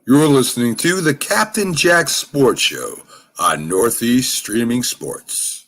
You're listening to the Captain Jack Sports Show on Northeast Streaming Sports.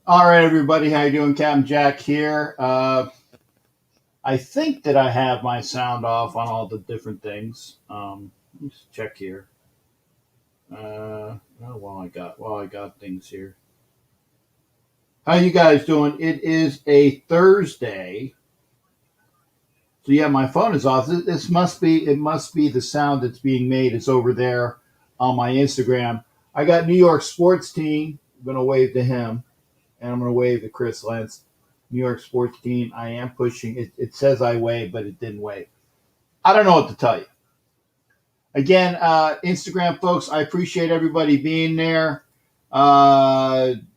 All right, everybody, how you doing? Captain Jack here. I think that I have my sound off on all the different things. Let's check here. While I got things here. How you guys doing? It is a Thursday. So yeah, my phone is off. It must be the sound that's being made. It's over there on my Instagram. I got New York sports team. I'm gonna wave to him. And I'm going to wave to Chris Lentz. New York sports team. I am pushing. It says I wave, but it didn't wave. I don't know what to tell you. Again, Instagram folks, I appreciate everybody being there.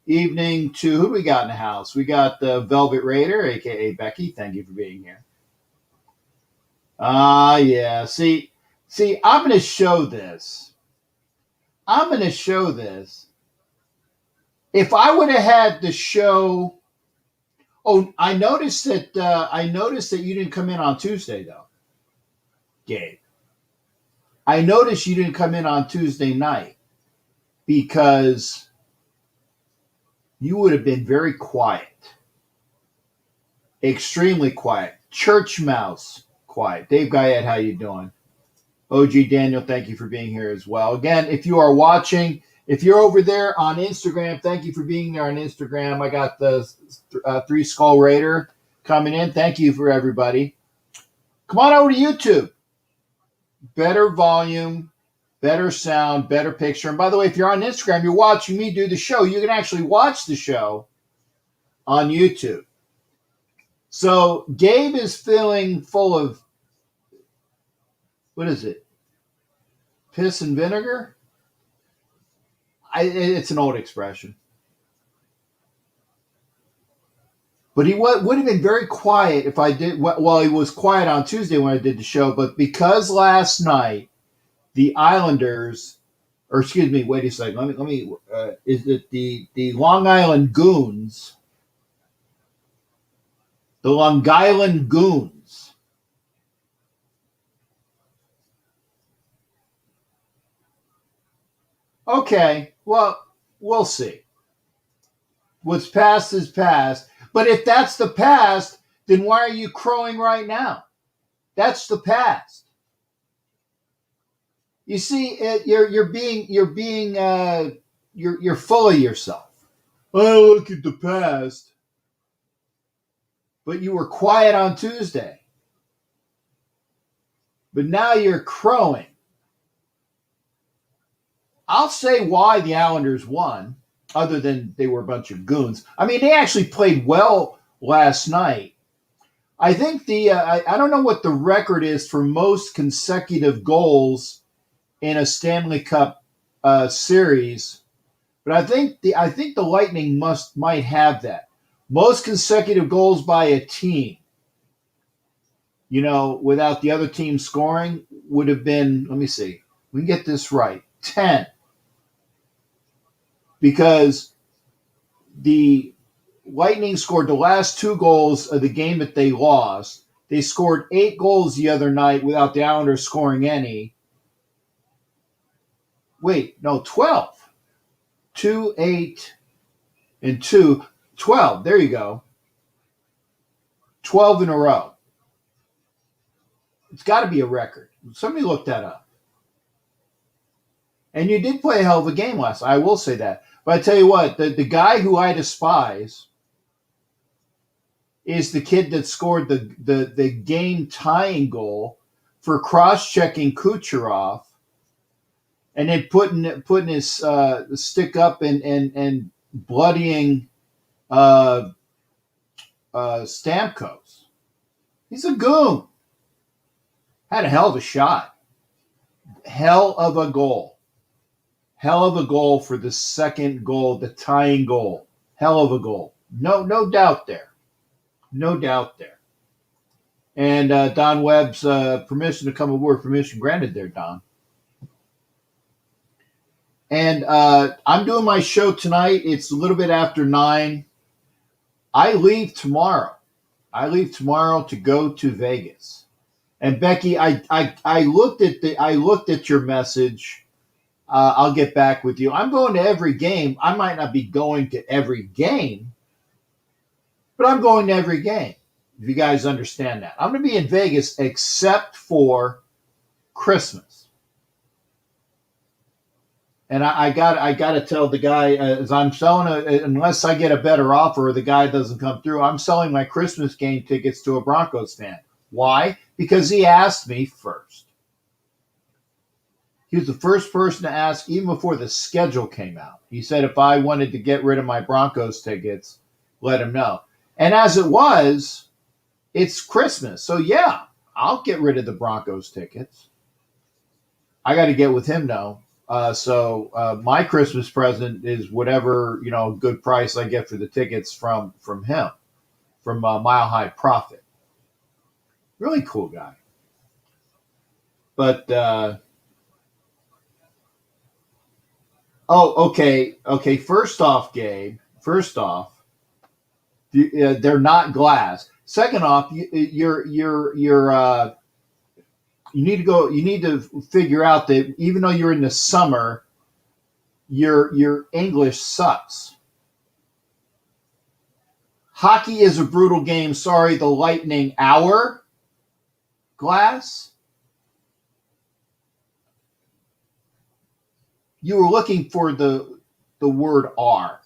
Evening to, who do we got in the house? We got the Velvet Raider, a.k.a. Becky. Thank you for being here. Yeah. See, I'm going to show this. If I would have had the show, I noticed that you didn't come in on Tuesday though, Gabe. I noticed you didn't come in on Tuesday night because you would have been very quiet, extremely quiet, church mouse quiet. Dave Guyette, how you doing? OG Daniel, thank you for being here as well. Again, if you are watching. If you're over there on Instagram, thank you for being there on Instagram. I got the Three Skull Raider coming in. Thank you for everybody. Come on over to YouTube. Better volume, better sound, better picture. And by the way, if you're on Instagram, you're watching me do the show. You can actually watch the show on YouTube. So Gabe is feeling full of, what is it? Piss and vinegar? It's an old expression. But he would have been very quiet if I did. Well, he was quiet on Tuesday when I did the show. But because last night the Islanders, or excuse me, wait a second. Let me. Is it the Long Island Goons? The Long Island Goons Okay, well, we'll see. What's past is past. But if that's the past, then why are you crowing right now? That's the past. You see, you're full of yourself. I look at the past, but you were quiet on Tuesday. But now you're crowing. I'll say why the Islanders won, other than they were a bunch of goons. I mean, they actually played well last night. I think I don't know what the record is for most consecutive goals in a Stanley Cup series, but I think the Lightning might have that. Most consecutive goals by a team, without the other team scoring, would have been, let me see, we can get this right, 10. Because the Lightning scored the last 2 goals of the game that they lost. They scored 8 goals the other night without the Islanders scoring any. Wait, no, 12. 2, 8, and 2. 12. There you go. 12 in a row. It's got to be a record. Somebody look that up. And you did play a hell of a game last night. I will say that. But I tell you what, the guy who I despise is the kid that scored the game-tying goal for cross-checking Kucherov and then putting his stick up and bloodying Stamkos. He's a goon. Had a hell of a shot. Hell of a goal. Hell of a goal for the second goal, the tying goal. Hell of a goal. No doubt there. No doubt there. And Don Webb's permission to come aboard. Permission granted there, Don. And I'm doing my show tonight. It's a little bit after 9. I leave tomorrow. To go to Vegas. And Becky, I looked at your message. I'll get back with you. I'm going to every game. I might not be going to every game, but I'm going to every game. If you guys understand that, I'm going to be in Vegas except for Christmas. And I got to tell the guy, as I'm selling unless I get a better offer or the guy doesn't come through, I'm selling my Christmas game tickets to a Broncos fan. Why? Because he asked me first. He was the first person to ask even before the schedule came out. He said if I wanted to get rid of my Broncos tickets, let him know. And as it was, it's Christmas. So, yeah, I'll get rid of the Broncos tickets. I got to get with him, though. So my Christmas present is whatever, good price I get for the tickets from him, from Mile High Profit. Really cool guy. But, okay. First off, Gabe, they're not glass. Second off, you need to figure out that even though you're in the summer, your English sucks. Hockey is a brutal game. Sorry, the Lightning hour glass. You were looking for the word R.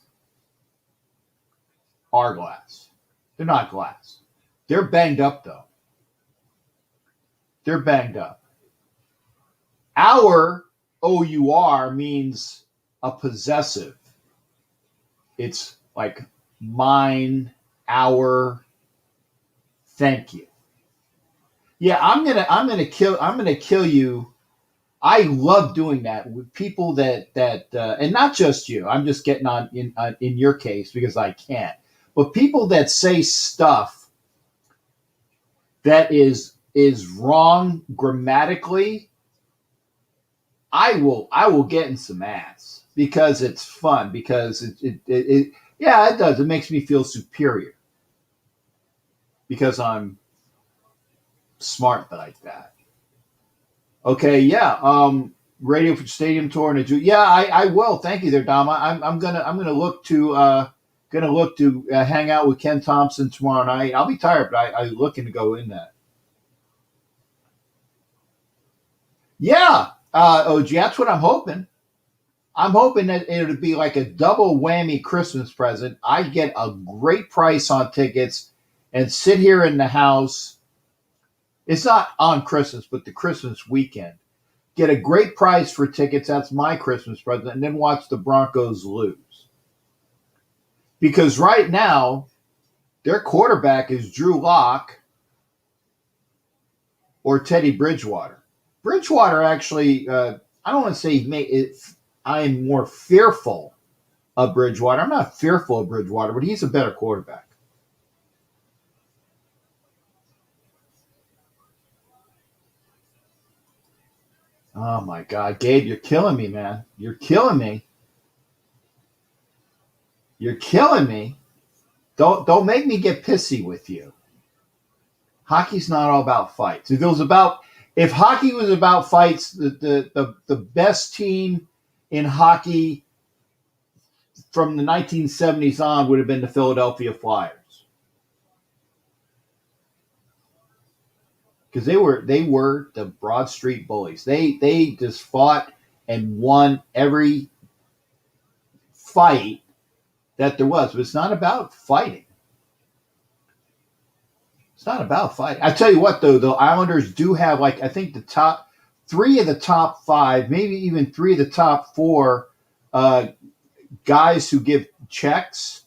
R glass. They're not glass. They're banged up, though. They're banged up. Our, O-U-R, means a possessive. It's like mine, our, thank you. Yeah, I'm gonna kill you. I love doing that with people that and not just you. I'm just getting on in your case because I can't. But people that say stuff that is wrong grammatically, I will get in some ass because it's fun, because it does. It makes me feel superior because I'm smart like that. Okay, yeah. Radio Stadium tour in a June. Yeah, I will. Thank you, there, Dom. I'm gonna look to hang out with Ken Thompson tomorrow night. I'll be tired, but I'm looking to go in that. Yeah, OG, that's what I'm hoping. I'm hoping that it'll be like a double whammy Christmas present. I get a great price on tickets and sit here in the house. It's not on Christmas, but the Christmas weekend. Get a great price for tickets. That's my Christmas present. And then watch the Broncos lose. Because right now, their quarterback is Drew Lock or Teddy Bridgewater. Bridgewater actually, I don't want to say I'm more fearful of Bridgewater. I'm not fearful of Bridgewater, but he's a better quarterback. Oh my God, Gabe, you're killing me, man. You're killing me. You're killing me. Don't make me get pissy with you. Hockey's not all about fights. If hockey was about fights, the best team in hockey from the 1970s on would have been the Philadelphia Flyers. Because they were the Broad Street Bullies. They just fought and won every fight that there was. But it's not about fighting. It's not about fighting. I tell you what, though, the Islanders do have, like, I think the top 3 of the top 5, maybe even 3 of the top 4 guys who give checks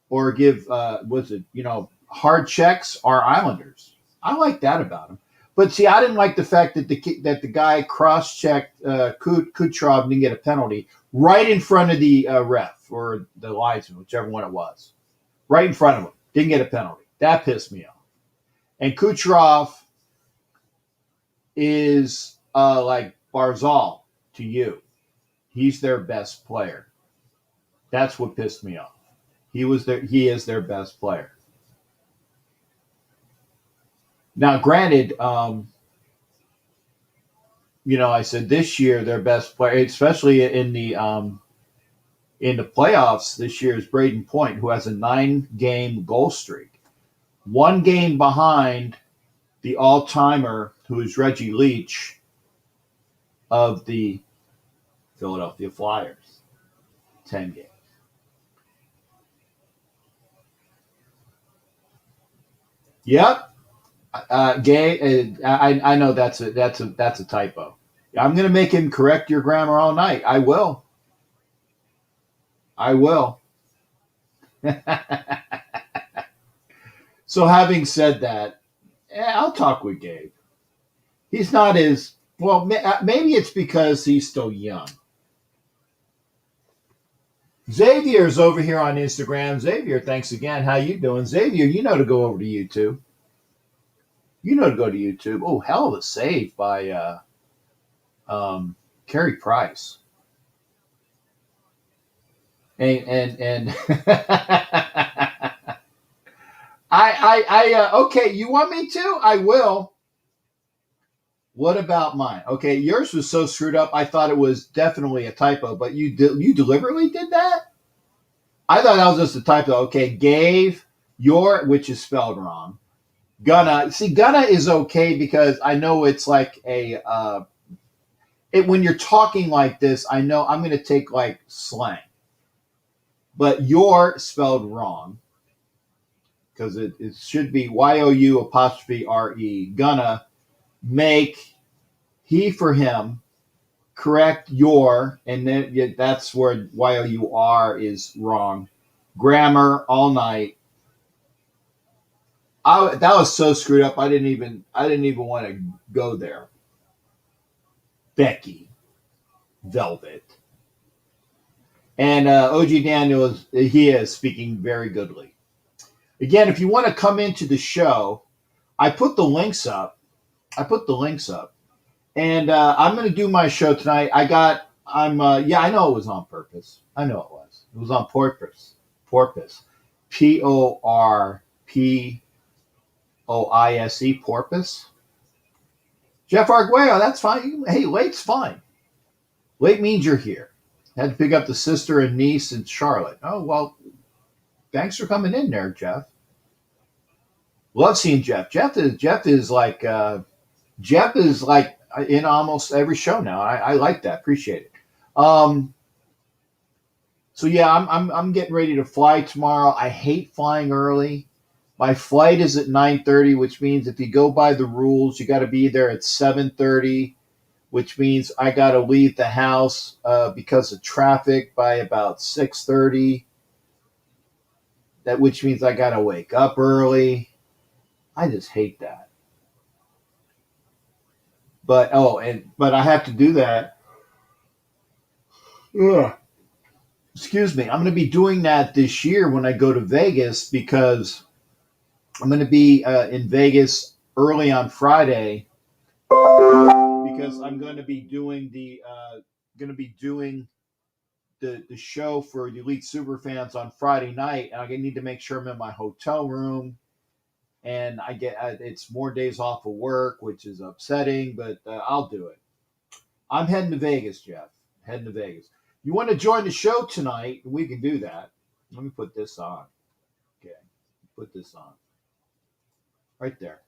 or give hard checks are Islanders. I like that about them. But see, I didn't like the fact that the guy cross-checked Kucherov and didn't get a penalty right in front of the ref or the linesman, whichever one it was. Right in front of him. Didn't get a penalty. That pissed me off. And Kucherov is like Barzal to you. He's their best player. That's what pissed me off. He is their best player. Now, granted, I said this year their best player, especially in the playoffs this year, is Braden Point, who has a 9-game goal streak, 1 game behind the all-timer, who is Reggie Leach of the Philadelphia Flyers, 10 games. Yep. Gay, I know that's a typo. I'm going to make him correct your grammar all night. I will. So having said that, I'll talk with Gabe. He's not as well. Maybe it's because he's still young. Xavier's over here on Instagram. Xavier, thanks again. How you doing, Xavier? You know to go over to YouTube. Oh, hell of a save by Carey Price. And okay, you want me to? I will. What about mine? Okay, yours was so screwed up. I thought it was definitely a typo, but you deliberately did that? I thought that was just a typo. Okay, gave which is spelled wrong. Gonna is okay because I know it's like when you're talking like this, I know I'm going to take like slang. But your spelled wrong because it should be YOU''RE. Gonna make he for him, correct your, and then that's where YOUR is wrong. Grammar all night. That was so screwed up. I didn't even want to go there. Becky, Velvet, and OG Daniel is speaking very goodly. Again, if you want to come into the show, I put the links up, and I'm going to do my show tonight. I know it was on purpose. I know it was. It was on porpoise. Porpoise. Porpoise. Jeff Arguello, that's fine. Hey, late's fine. Late means you're here. Had to pick up the sister and niece in Charlotte. Oh, well, thanks for coming in there, Jeff. Love seeing Jeff. Jeff is like in almost every show now. I like that. Appreciate it. So yeah, I'm getting ready to fly tomorrow. I hate flying early. My flight is at 9:30, which means if you go by the rules, you got to be there at 7:30, which means I got to leave the house because of traffic by about 6:30. Which means I got to wake up early. I just hate that. But I have to do that. Ugh. Excuse me. I'm going to be doing that this year when I go to Vegas because I'm going to be in Vegas early on Friday because I'm going to be doing the show for the Elite Superfans on Friday night, and I need to make sure I'm in my hotel room. And I get it's more days off of work, which is upsetting, but I'll do it. I'm heading to Vegas, Jeff. Heading to Vegas. You want to join the show tonight? We can do that. Let me put this on. Okay, put this on. Right there.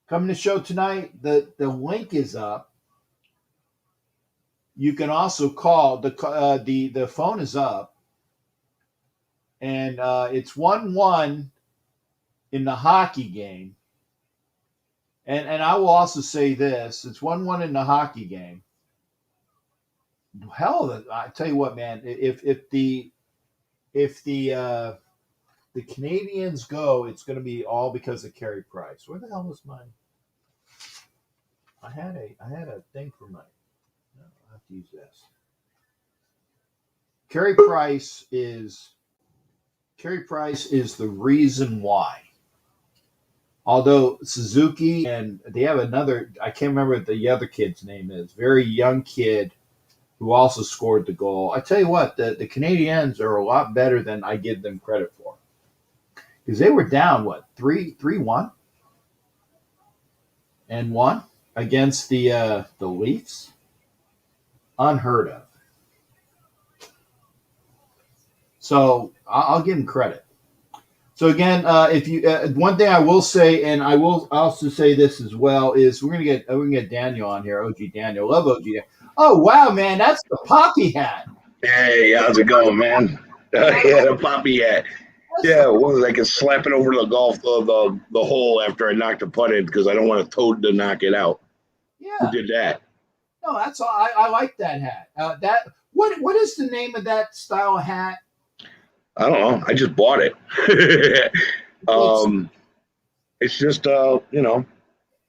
Coming to the show tonight. The link is up. You can also call. The phone is up, and it's 1-1 in the hockey game. And I will also say this: it's 1-1 in the hockey game. Hell, I tell you what, man. If the Canadians go, it's going to be all because of Carey Price. Where the hell was mine? I had a thing for mine. No, I have to use this. Carey Price is the reason why. Although Suzuki and they have another, I can't remember what the other kid's name is. Very young kid who also scored the goal. I tell you what, the Canadiens are a lot better than I give them credit for. Because they were down, 3-1? And won against the Leafs? Unheard of. So I'll give them credit. So again, if you one thing I will say, and I will also say this as well, is we're gonna get Daniel on here. OG Daniel, love OG Daniel. Oh wow, man, that's the Poppy hat. Hey, how's it going, man? Yeah, the Poppy hat. Yeah, what was I can slap it over the the hole after I knocked the putt in because I don't want a toad to knock it out. Yeah. Who did that? No, that's all. I like that hat. What is the name of that style of hat? I don't know. I just bought it. It's just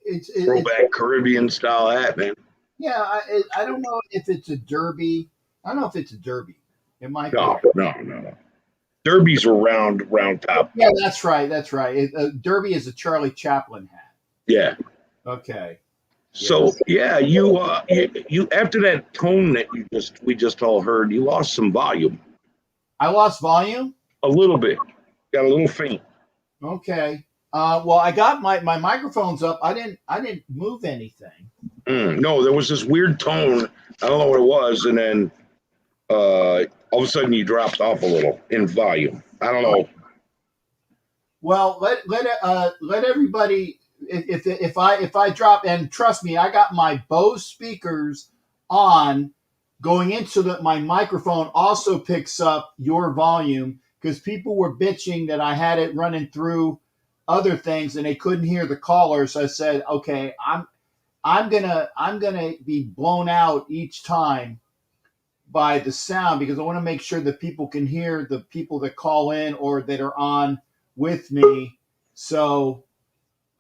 It's throwback Caribbean style hat, man. Yeah, I don't know if it's a derby. I don't know if it's a derby. It might be. No. Derbies are round top. Yeah, that's right. Derby is a Charlie Chaplin hat. Yeah. Okay. So yeah, you after that tone that we just all heard, you lost some volume. I lost volume? A little bit. Got a little faint. Okay. Well, I got my microphone's up. I didn't move anything. No, there was this weird tone. I don't know what it was, and then all of a sudden you dropped off a little in volume. I don't know. Well, let everybody. If I drop, and trust me, I got my Bose speakers on. Going into my microphone also picks up your volume because people were bitching that I had it running through other things and they couldn't hear the caller. So I said, okay, I'm gonna be blown out each time by the sound because I want to make sure that people can hear the people that call in or that are on with me. So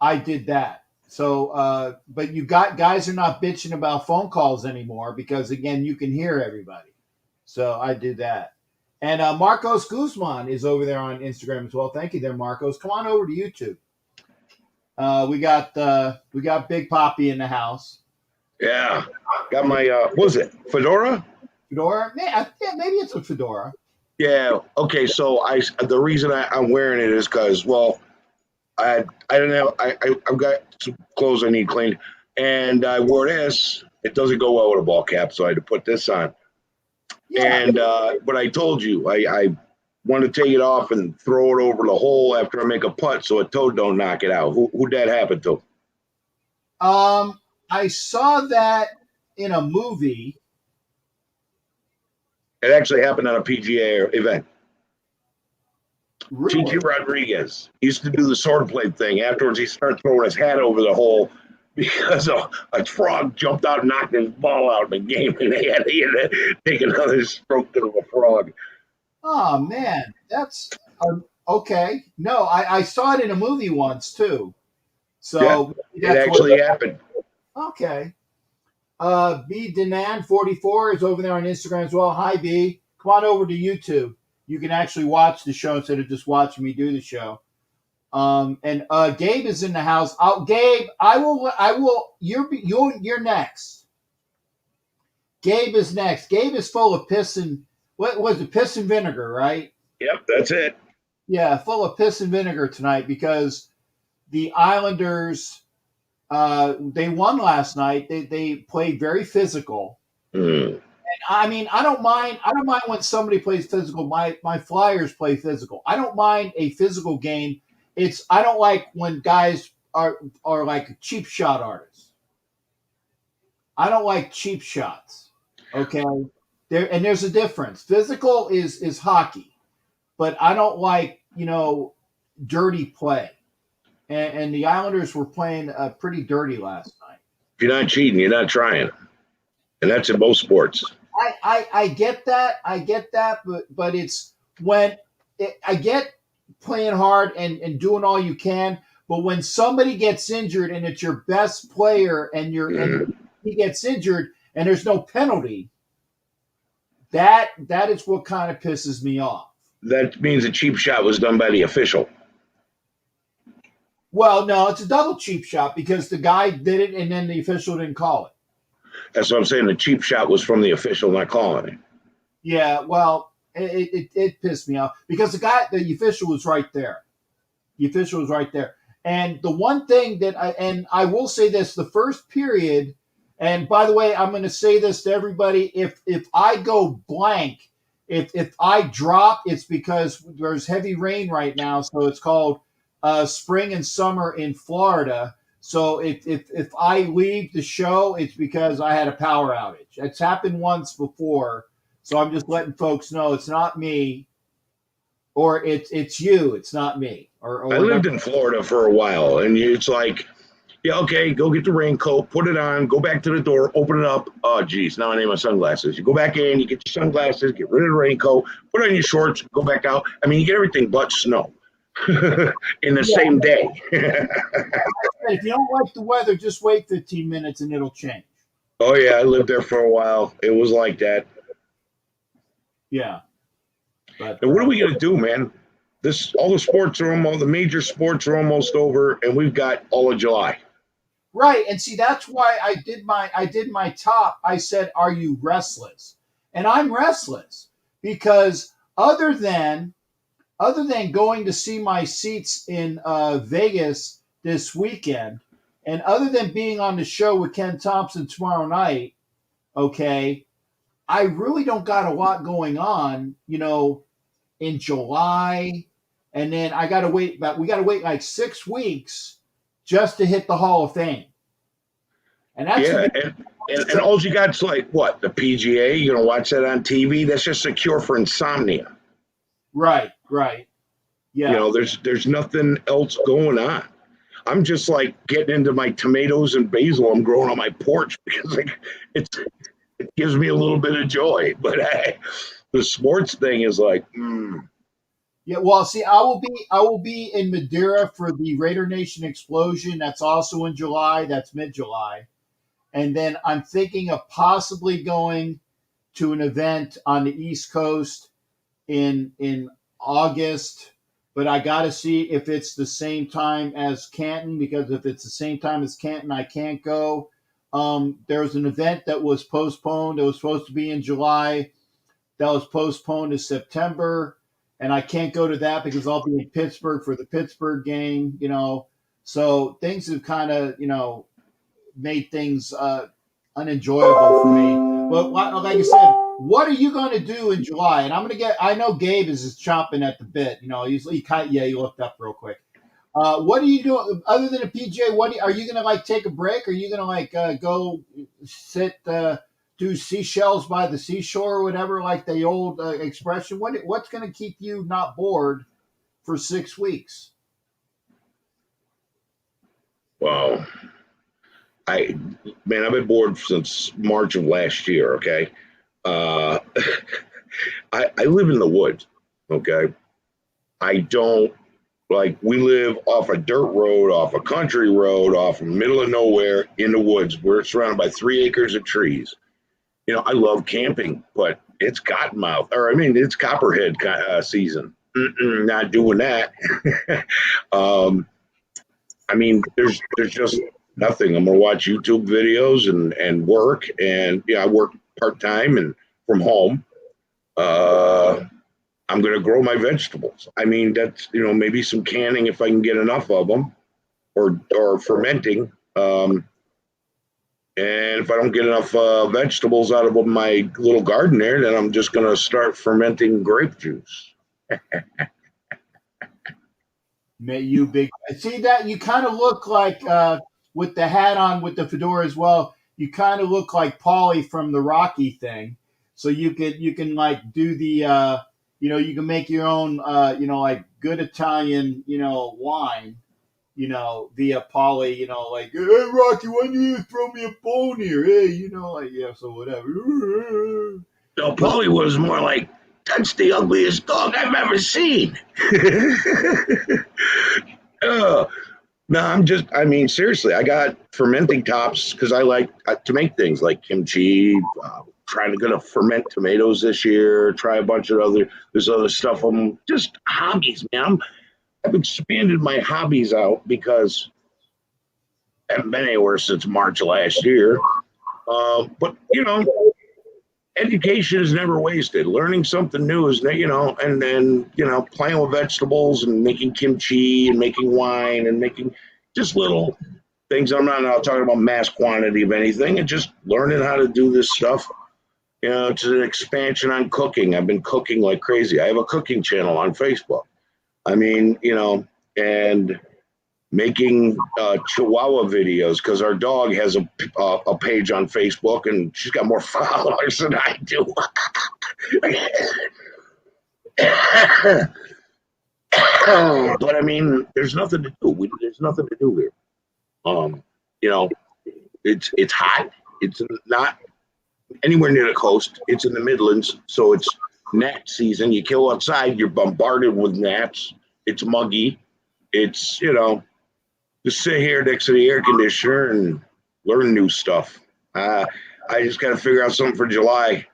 I did that. So, but guys are not bitching about phone calls anymore because again, you can hear everybody. So I do that. And Marcos Guzman is over there on Instagram as well. Thank you there, Marcos. Come on over to YouTube. We got Big Poppy in the house. Yeah, got my what was it, fedora? Fedora? Yeah, maybe it's a fedora. Yeah. Okay. So the reason I'm wearing it is because I didn't have I've got some clothes I need cleaned, and I wore this. It doesn't go well with a ball cap, so I had to put this on. Yeah. And but I told you I want to take it off and throw it over the hole after I make a putt so a toad don't knock it out. Who'd that happen to? I saw that in a movie. It actually happened on a PGA event. Gigi Really? Rodriguez used to do the swordplay thing. Afterwards, he started throwing his hat over the hole because a frog jumped out and knocked his ball out in the game, and he had to take another stroke to the frog. Oh man, that's okay. No, I saw it in a movie once too. Yeah, So it actually happened. okay. B Denan 44 is over there on Instagram as well. Hi B, come on over to YouTube. You can actually watch the show instead of just watching me do the show. And Gabe is in the house. Gabe, I will. You're next. Gabe is next. Gabe is full of piss and what was it? Piss and vinegar, right? Yep, that's it. Yeah, full of piss and vinegar tonight because the Islanders they won last night. They played very physical. Mm. I mean, I don't mind when somebody plays physical. My Flyers play physical. I don't mind a physical game. I don't like when guys are like cheap shot artists. I don't like cheap shots. Okay? There's a difference. Physical is hockey, but I don't like, dirty play. And the Islanders were playing pretty dirty last night. If you're not cheating, you're not trying. And that's in most sports. I get that. But it's I get playing hard and doing all you can. But when somebody gets injured and it's your best player and he gets injured and there's no penalty, that is what kind of pisses me off. That means a cheap shot was done by the official. Well, no, it's a double cheap shot because the guy did it and then the official didn't call it. That's what I'm saying. The cheap shot was from the official not calling it. Yeah, well, it pissed me off because the official was right there. The official was right there. And the one thing that I will say this, the first period, and by the way, I'm going to say this to everybody, if I go blank, if I drop, it's because there's heavy rain right now, so it's called spring and summer in Florida. So if I leave the show, it's because I had a power outage. It's happened once before, so I'm just letting folks know it's not me, or it's you. It's not me. Or I lived in Florida for a while, and it's like, yeah, okay, go get the raincoat, put it on, go back to the door, open it up. Oh, geez, now I need my sunglasses. You go back in, you get your sunglasses, get rid of the raincoat, put on your shorts, go back out. I mean, you get everything but snow in the same day. If you don't like the weather, just wait 15 minutes and it'll change. Oh, yeah, I lived there for a while. It was like that. Yeah. But, and what are we going to do, man? All the major sports are almost over, and we've got all of July. Right, and see, that's why I did my top. I said, "Are you restless?" And I'm restless because other than going to see my seats in Vegas this weekend, and other than being on the show with Ken Thompson tomorrow night, okay, I really don't got a lot going on, in July, and then we got to wait like 6 weeks just to hit the Hall of Fame. And that's and all you got is like what, the PGA? You're gonna watch that on TV? That's just a cure for insomnia. Right. Yeah. There's nothing else going on. I'm just like getting into my tomatoes and basil I'm growing on my porch because it gives me a little bit of joy. But the sports thing is like, Yeah, well, see, I will be in Madeira for the Raider Nation Explosion. That's also in July. That's mid-July. And then I'm thinking of possibly going to an event on the East Coast in August, but I got to see if it's the same time as Canton, because if it's the same time as Canton, I can't go. There's an event that was postponed. It was supposed to be in July. That was postponed to September, and I can't go to that because I'll be in Pittsburgh for the Pittsburgh game, So things have kind of, made things unenjoyable for me. But like I said, What are you going to do in July? And I'm going to I know Gabe is just chomping at the bit. You know, he looked up real quick. What are you doing other than a PGA? Are you going to like take a break? Are you going to like go sit, do seashells by the seashore or whatever, like the old expression? What's going to keep you not bored for 6 weeks? Wow. I've been bored since March of last year. Okay. Uh, I live in the woods. Okay. I don't like, we live off a dirt road, off a country road, off the middle of nowhere in the woods. We're surrounded by 3 acres of trees. You know, I love camping, but it's cottonmouth, or I mean, it's copperhead season. Not doing that. I mean, there's just nothing. I'm gonna watch YouTube videos and work, and I work part time and from home. Uh, I'm gonna grow my vegetables. I mean, that's maybe some canning if I can get enough of them, or fermenting. And if I don't get enough vegetables out of my little garden there, then I'm just gonna start fermenting grape juice. May you big see that you kind of look like with the hat on with the fedora as well. You kind of look like Paulie from the Rocky thing. So you can like do the you can make your own like good Italian wine via Paulie like, hey Rocky, why don't you throw me a bone here? Hey like so whatever. No, Paulie was more like, that's the ugliest dog I've ever seen. No, I mean, seriously, I got fermenting tops because I like to make things like kimchi, trying to get to ferment tomatoes this year, try a bunch of this other stuff. Just hobbies, man. I've expanded my hobbies out because I haven't been anywhere since March of last year. But, education is never wasted. Learning something new is, and then, playing with vegetables and making kimchi and making wine and making just little things. I'm not talking about mass quantity of anything, and just learning how to do this stuff. It's an expansion on cooking. I've been cooking like crazy. I have a cooking channel on Facebook. I mean, and making Chihuahua videos because our dog has a page on Facebook and she's got more followers than I do. But I mean, there's nothing to do. There's nothing to do here. It's hot. It's not anywhere near the coast. It's in the Midlands, so it's gnat season. You kill outside, you're bombarded with gnats. It's muggy. It's just sit here next to the air conditioner and learn new stuff. I just got to figure out something for July.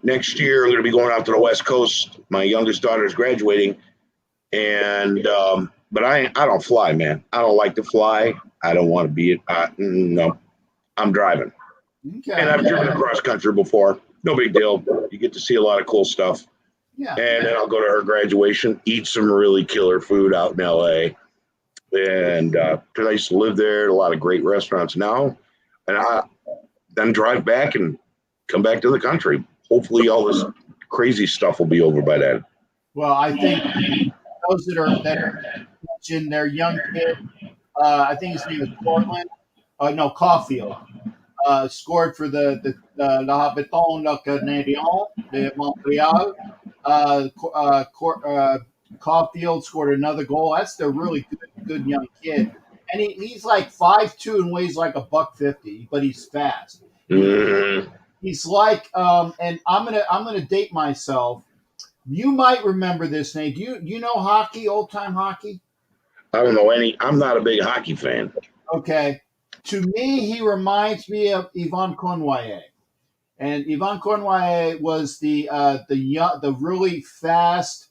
Next year I'm going to be going out to the West Coast. My youngest daughter is graduating, and but I don't fly, man. I don't like to fly. I don't want to be it. No, I'm driving, and I've driven across country before. No big deal. You get to see a lot of cool stuff. Yeah. And then I'll go to her graduation, eat some really killer food out in LA. And because I used to live there, a lot of great restaurants now, and I then drive back and come back to the country. Hopefully, all this crazy stuff will be over by then. Well, I think those that are mentioned their young kid, I think his name is Portland. Caulfield. Scored for the Habitants Canadiens de Montreal. Caulfield scored another goal. That's the really good young kid, and he's like 5'2" and weighs like $150, but he's fast. Mm-hmm. He's like, and I'm gonna date myself. You might remember this name. Do you know hockey, old time hockey? I don't know any. I'm not a big hockey fan. Okay, to me, he reminds me of Yvan Cournoyer. And Yvan Cournoyer was the really fast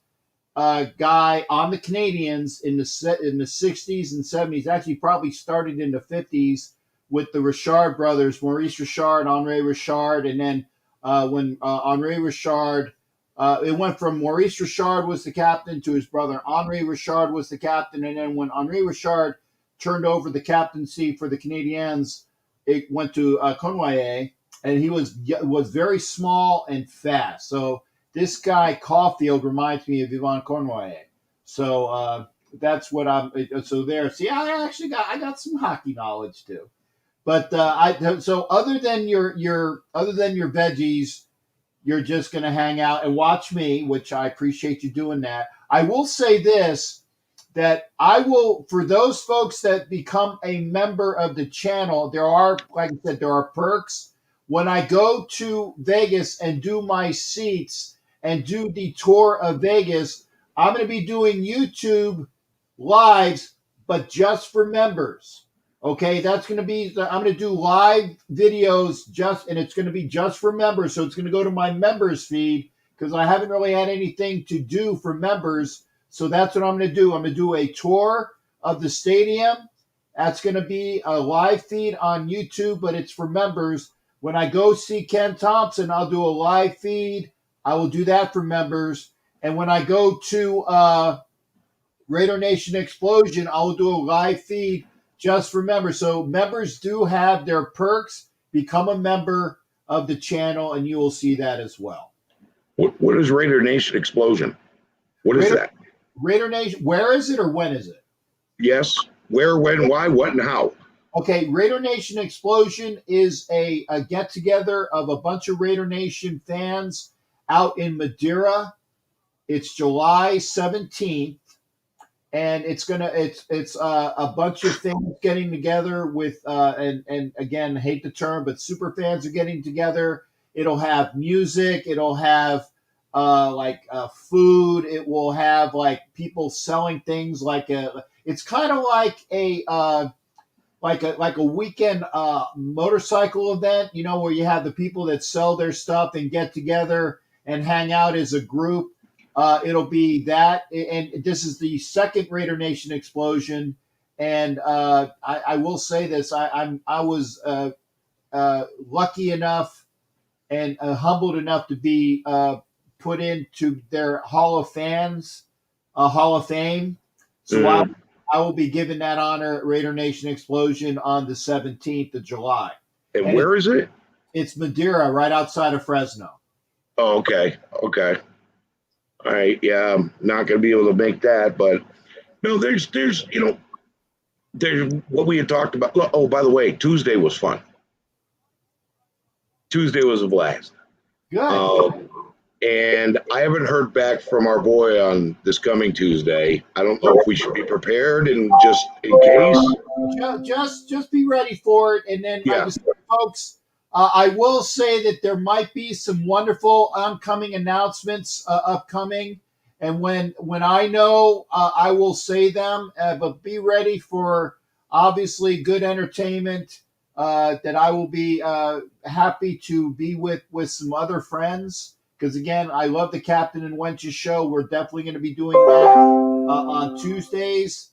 guy on the Canadiens in the 60s and 70s. Actually, probably started in the 50s with the Richard brothers, Maurice Richard, Henri Richard, and then when Henri Richard, it went from Maurice Richard was the captain to his brother Henri Richard was the captain, and then when Henri Richard turned over the captaincy for the Canadiens, it went to Cournoyer. and he was very small and fast. So this guy Caulfield reminds me of Yvonne Cornwall. So that's what I'm. So there. See, I got some hockey knowledge too. But so other than your veggies, you're just going to hang out and watch me, which I appreciate you doing that. I will say this, that I will, for those folks that become a member of the channel, there are, like I said, there are perks. When I go to Vegas and do my seats and do the tour of Vegas, I'm going to be doing YouTube lives, but just for members. Okay, that's going to be, I'm going to do live videos and it's going to be just for members. So it's going to go to my members feed because I haven't really had anything to do for members. So that's what I'm going to do. I'm going to do a tour of the stadium. That's going to be a live feed on YouTube, but it's for members. When I go see Ken Thompson, I'll do a live feed. I will do that for members. And when I go to Raider Nation Explosion, I will do a live feed just for members. So members do have their perks. Become a member of the channel, and you will see that as well. What is Raider Nation Explosion? What is that? Raider Nation, where is it or when is it? Yes. Where, when, why, what, and how? Okay, Raider Nation Explosion is a get-together of a bunch of Raider Nation fans out in Madeira. It's July 17th. And it's a bunch of things getting together with and again, I hate the term, but super fans are getting together. It'll have music. It'll have food. It will have like people selling things it's kind of like a weekend motorcycle event, where you have the people that sell their stuff and get together and hang out as a group. It'll be that, and this is the second Raider Nation Explosion. And I will say this: I was lucky enough and humbled enough to be put into their Hall of Fame. So I will be given that honor at Raider Nation Explosion on the 17th of July. And where is it? It's Madeira, right outside of Fresno. Oh, okay. Okay. All right. Yeah, I'm not going to be able to make that, but no, there's what we had talked about. Oh, by the way, Tuesday was fun. Tuesday was a blast. Good. And I haven't heard back from our boy on this coming Tuesday. I don't know if we should be prepared and just in case. Just be ready for it. And then, like I said, folks, I will say that there might be some wonderful oncoming announcements upcoming. And when I know, I will say them. But be ready for, obviously, good entertainment that I will be happy to be with some other friends. Because, again, I love the Captain and Wench's show. We're definitely going to be doing that on Tuesdays.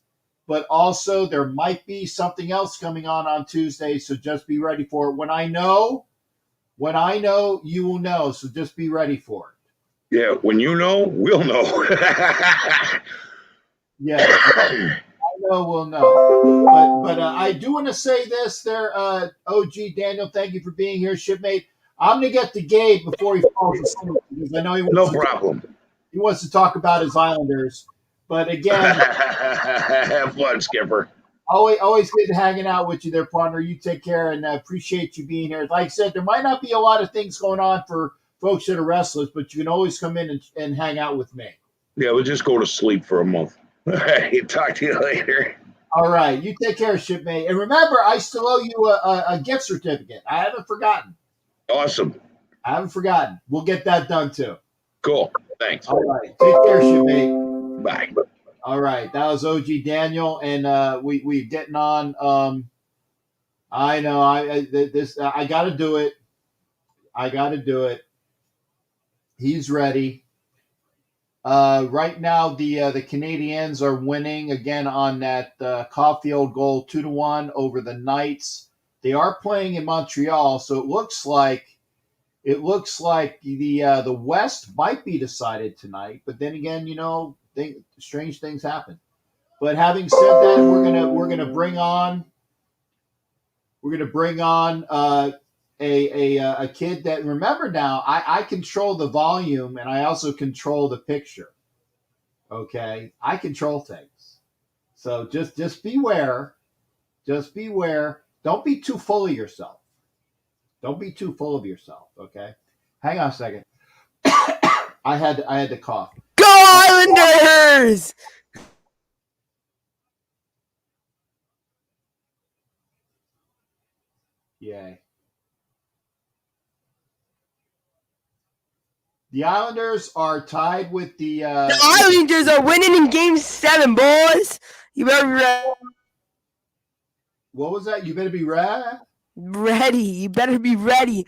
But also, there might be something else coming on Tuesday. So just be ready for it. When I know, you will know. So just be ready for it. Yeah, when you know, we'll know. Yeah, I know we'll know. But I do want to say this there, OG Daniel, thank you for being here, shipmate. I'm going to get to Gabe before he falls asleep because I know he wants to talk about his Islanders. But again, have fun, Skipper. Always good hanging out with you there, partner. You take care, and appreciate you being here. Like I said, there might not be a lot of things going on for folks that are restless, but you can always come in and hang out with me. Yeah, we'll just go to sleep for a month. Talk to you later. All right. You take care, shipmate. And remember, I still owe you a gift certificate. I haven't forgotten. Awesome. I haven't forgotten. We'll get that done, too. Cool. Thanks. All right. Take care, shipmate. Bye. All right. That was OG Daniel, and we're getting on. I know. I got to do it. I got to do it. He's ready. Right now, the Canadiens are winning again on that Caulfield goal 2-1 over the Knights. They are playing in Montreal, so it looks like the West might be decided tonight. But then again, strange things happen. But having said that, we're gonna bring on a kid that, remember now, I control the volume and I also control the picture. Okay, I control things. So just beware. Just beware. Don't be too full of yourself. Don't be too full of yourself. Okay. Hang on a second. I had to cough. Go Islanders! Yay. The Islanders are tied with the Islanders are winning in Game 7, boys. You better be what was that? You better be ready. ready. You better be ready.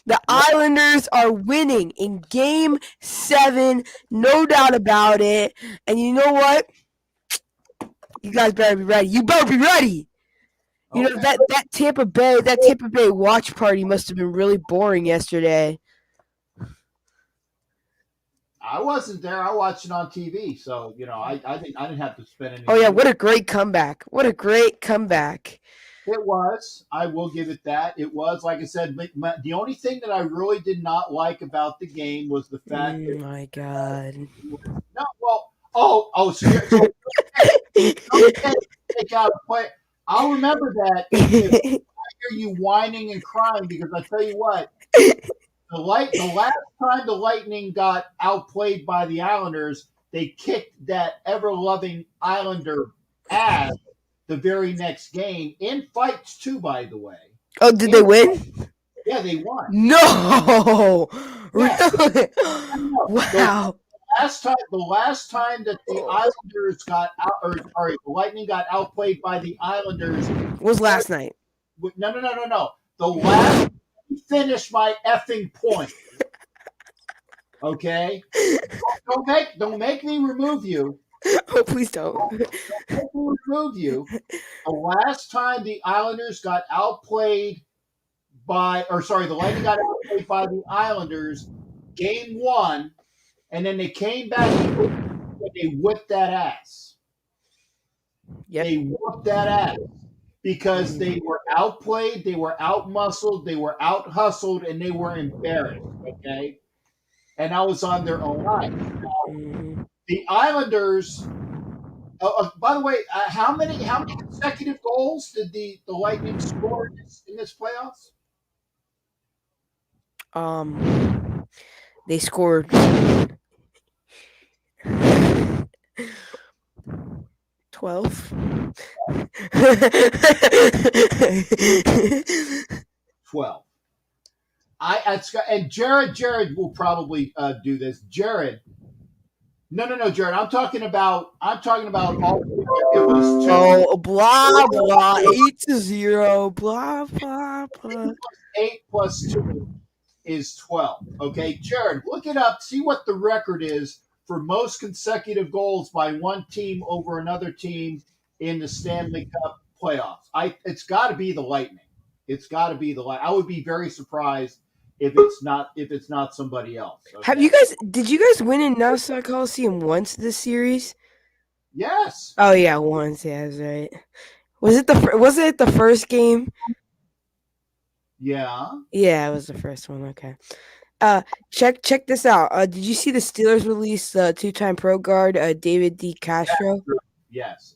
The Islanders are winning in Game 7, no doubt about it. And you know what? You guys better be ready. You better be ready. You know that Tampa Bay watch party must have been really boring yesterday. I wasn't there. I watched it on TV, so I didn't have to spend any. Oh yeah, what a great comeback! What a great comeback! It was. I will give it that. It was, like I said, the only thing that I really did not like about the game was the fact that. Oh my God! No, well, so take out a play. I'll remember that if I hear you whining and crying, because I tell you what, the last time the Lightning got outplayed by the Islanders, they kicked that ever-loving Islander ass the very next game, in fights too, by the way. Oh, did they win? Yeah, they won. No, Yeah. really? Wow. The last time that the Islanders got out, or sorry, the Lightning got outplayed by the Islanders Was last night. No. The last finish my effing point. Okay? Don't make me remove you. Oh, please don't. Don't make me remove you. The last time the Islanders got outplayed the Lightning got outplayed by the Islanders, game 1, and then they came back and they whipped that ass. Yep. They whooped that ass because they were outplayed, they were outmuscled, they were out hustled, and they were embarrassed. Okay, and I was on their own line. The Islanders. By the way, how many consecutive goals did the Lightning score in this playoffs? They scored 12. 12. And Jared will probably do this. Jared. No, Jared. I'm talking about all. It was 2. Oh, blah blah. 8-0. Blah blah blah. 8 plus 2 is 12. Okay, Jared, look it up. See what the record is for most consecutive goals by one team over another team in the Stanley Cup playoffs. It's got to be the Lightning. It's got to be the Lightning. I would be very surprised if it's not somebody else. Okay? Did you guys win in Nassau Coliseum once this series? Yes. Oh yeah, once. Yeah, that's right. Was it the first game? Yeah. Yeah, it was the first one. Okay. Check this out. Did you see the Steelers release two-time pro guard David D. Castro? Yes.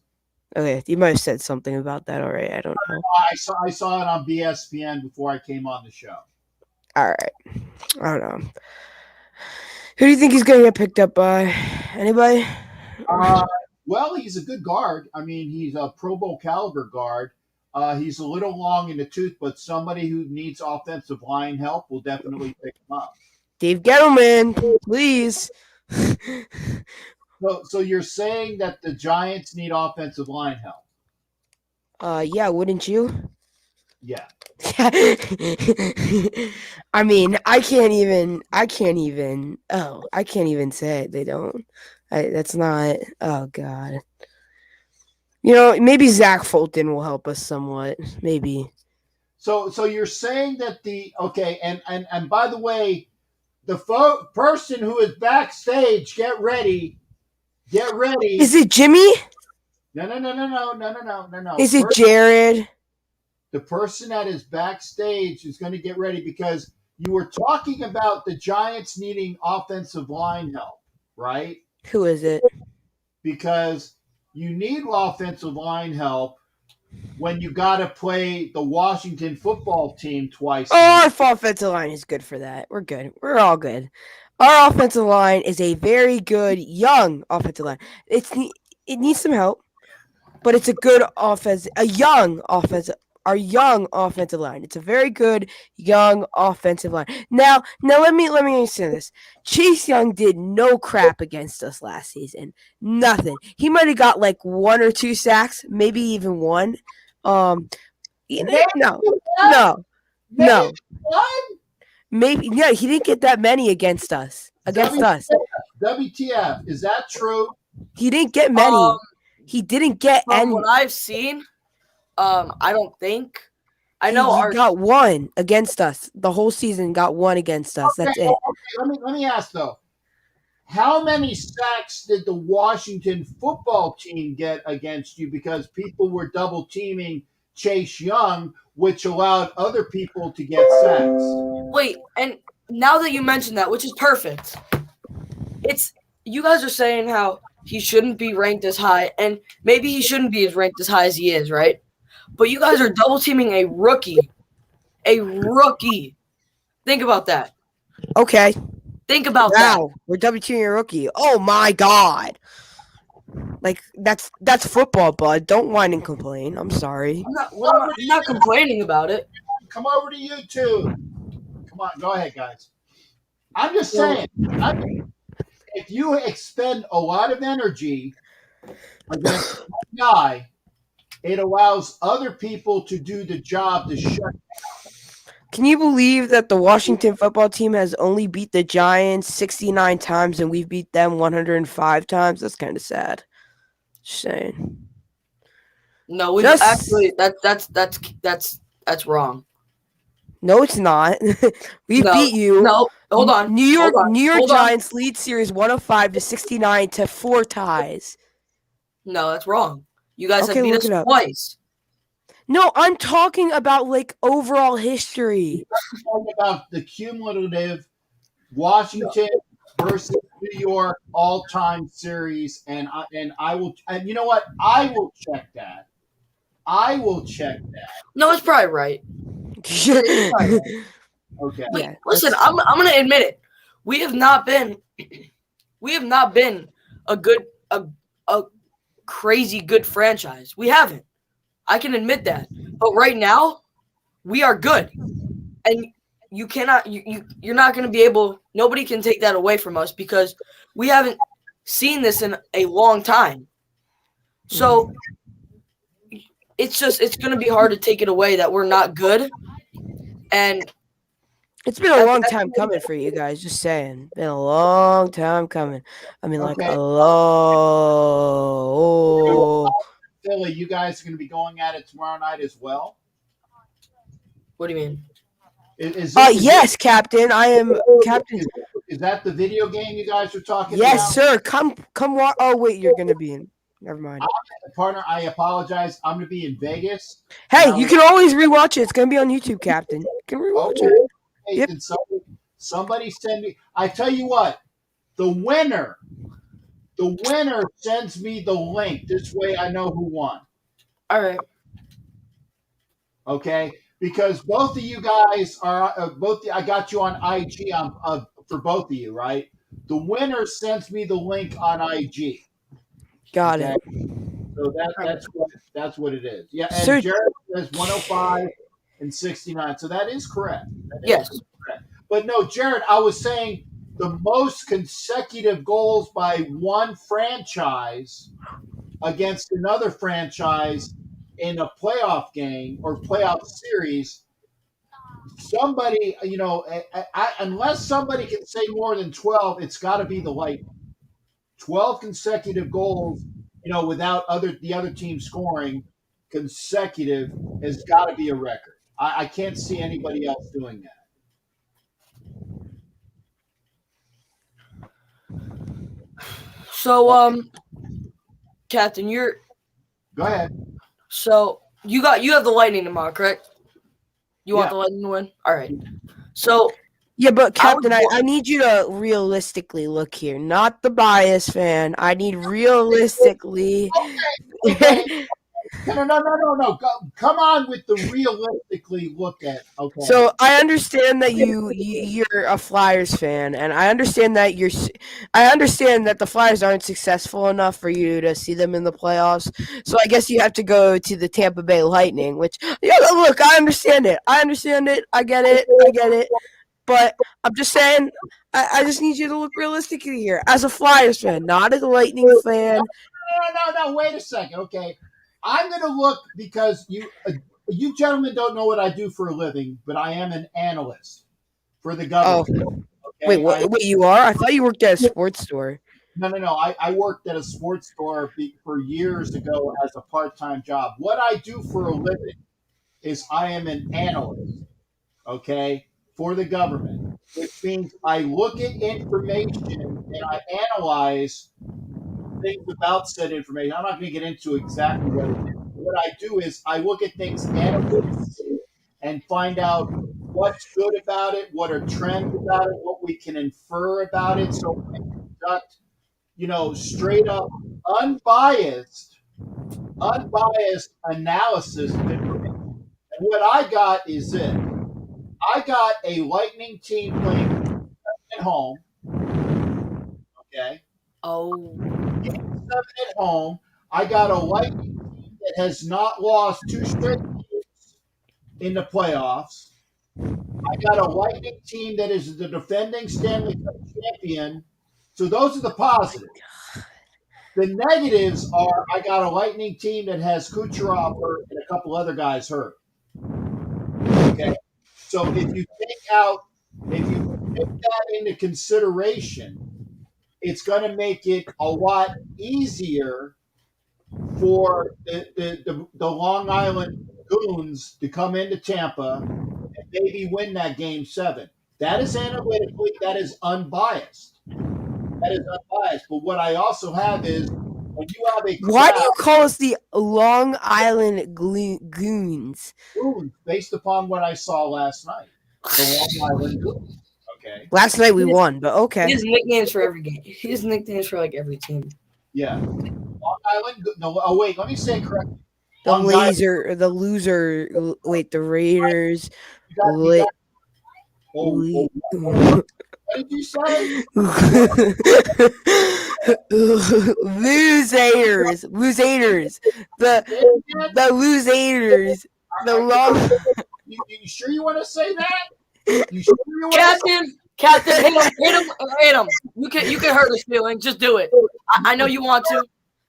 Okay, you might have said something about that already. I don't know. I saw it on BSPN before I came on the show. All right. I don't know. Who do you think he's going to get picked up by? Anybody? Well, he's a good guard. I mean, he's a Pro Bowl caliber guard. He's a little long in the tooth, but somebody who needs offensive line help will definitely pick him up. Dave Gettleman, please. So you're saying that the Giants need offensive line help? Yeah, wouldn't you? Yeah. I mean, I can't even say it. They don't. That's not. Oh God. You know, maybe Zach Fulton will help us somewhat. Maybe. So you're saying that and by the way, the person who is backstage, get ready. Is it Jimmy? No. Is it Jared? The person that is backstage is going to get ready because you were talking about the Giants needing offensive line help, right? Who is it? Because you need offensive line help when you got to play the Washington football team twice a year. Our offensive line is good for that. We're good. We're all good. Our offensive line is a very good young offensive line. It needs some help, but it's a good offense. Our young offensive line. It's a very good young offensive line. Now let me understand this. Chase Young did no crap against us last season. Nothing. He might have got like 1 or 2 sacks, maybe even 1. No, no. Maybe one? Maybe yeah, he didn't get that many against us. WTF? Is that true? He didn't get many. He didn't get From any. what I've seen, I don't think. I know he got 1 against us. The whole season got 1 against us. That's it. Okay, let me ask though. How many sacks did the Washington football team get against you because people were double teaming Chase Young, which allowed other people to get sacks? Wait, and now that you mention that, which is perfect, it's you guys are saying how he shouldn't be ranked as high, and maybe he shouldn't be as ranked as high as he is, right? But you guys are double teaming a rookie. A rookie. Think about that. Okay. Think about that. Wow, we're WTing a rookie. Oh my god. Like that's football, bud. Don't whine and complain. I'm sorry. I'm not complaining about it. Come over to YouTube. Come on, go ahead, guys. I'm just saying, if you expend a lot of energy against one guy, it allows other people to do the job to shut. Can you believe that the Washington football team has only beat the Giants 69 times and we've beat them 105 times? That's kind of sad. Just saying. No, we actually that's wrong. No, it's not. We beat you. No, hold on. New York Hold on. Giants lead series 105 to 69 to 4 ties. No, that's wrong. You guys Okay, have beat look us it up. twice. No, I'm talking about like overall history. I'm talking about the cumulative Washington versus New York all-time series, and I will. And you know what? I will check that. No, it's probably right. Okay. Yeah, listen, I'm gonna admit it. We have not been a crazy good franchise. We haven't. I can admit that. But right now, we are good. And you cannot you're not gonna be able nobody can take that away from us because we haven't seen this in a long time. So it's gonna be hard to take it away that we're not good. And it's been a long time coming for you guys. Just saying, been a long time coming. I mean, like a long. Philly, you guys are going to be going at it tomorrow night as well. What do you mean? Yes, Captain. I am Captain. Is that the video game you guys are talking about? Yes, sir. Come. Oh, wait. You're going to be in. Never mind. Partner, I apologize. I'm going to be in Vegas. Hey, you can always rewatch it. It's going to be on YouTube, Captain. You can rewatch it. Hey, yep. Somebody send me. I tell you what. The winner sends me the link. This way I know who won. All right. Okay? Because both of you guys are I got you on IG for both of you, right? The winner sends me the link on IG. Got it. So that's what it is. Yeah, and so, Jared says 105 and 69. So that is correct. Yes. Correct. But no, Jared, I was saying the most consecutive goals by one franchise against another franchise in a playoff game or playoff series, somebody, unless somebody can say more than 12, it's got to be the Lightning. 12 consecutive goals, without the other team scoring consecutive has got to be a record. I can't see anybody else doing that. So, Captain, go ahead. So you have the Lightning tomorrow, correct? You want Yeah. the Lightning to win? All right. So Yeah, but I was Captain, I need you to realistically look here, not the bias fan. I need realistically. Okay. No. Come on with the realistically look at. Okay. So I understand that you're a Flyers fan, and I understand that I understand that the Flyers aren't successful enough for you to see them in the playoffs. So I guess you have to go to the Tampa Bay Lightning, which look, I understand it. I understand it. I get it. I get it. But I'm just saying, I just need you to look realistically here, as a Flyers fan, not as a Lightning fan. No. Wait a second. Okay. I'm going to look because you gentlemen don't know what I do for a living, but I am an analyst for the Oh, government. wait, Okay. what? Wait, you are? I thought you worked at a sports store. No. I worked at a sports store for years ago as a part-time job. What I do for a living is I am an analyst, okay, for the government, which means I look at information and I analyze things about said information. I'm not going to get into exactly what it is. What I do is I look at things analytically and find out what's good about it, what are trends about it, what we can infer about it. So I conduct, straight up unbiased analysis of information. And what I got is this. I got a Lightning team playing at home. Okay. oh Game 7 at home. I got a Lightning team that has not lost 2 straight games in the playoffs. I got a Lightning team that is the defending Stanley Cup champion. So those are the positives. The negatives are I got a Lightning team that has Kucherov hurt and a couple other guys hurt. Okay. So if you take that into consideration, it's going to make it a lot easier for the Long Island Goons to come into Tampa and maybe win that game 7. That is analytically, that is unbiased. That is unbiased. But what I also have is when you have a Why do you crowd call us the Long Island Goons? Goons based upon what I saw last night, the Long Island Goons. Okay. Last night we He won, but he okay. has nicknames for every game. He has nicknames for like every team. Yeah. Long Island. No. Oh wait. Let me say it correctly. The Long Island. the Raiders. You got, what did you say? Losers. The losers. The long. You sure you want to say that? You sure you want to? Captain, hit him. You can hurt his feelings. Just do it. I know you want to.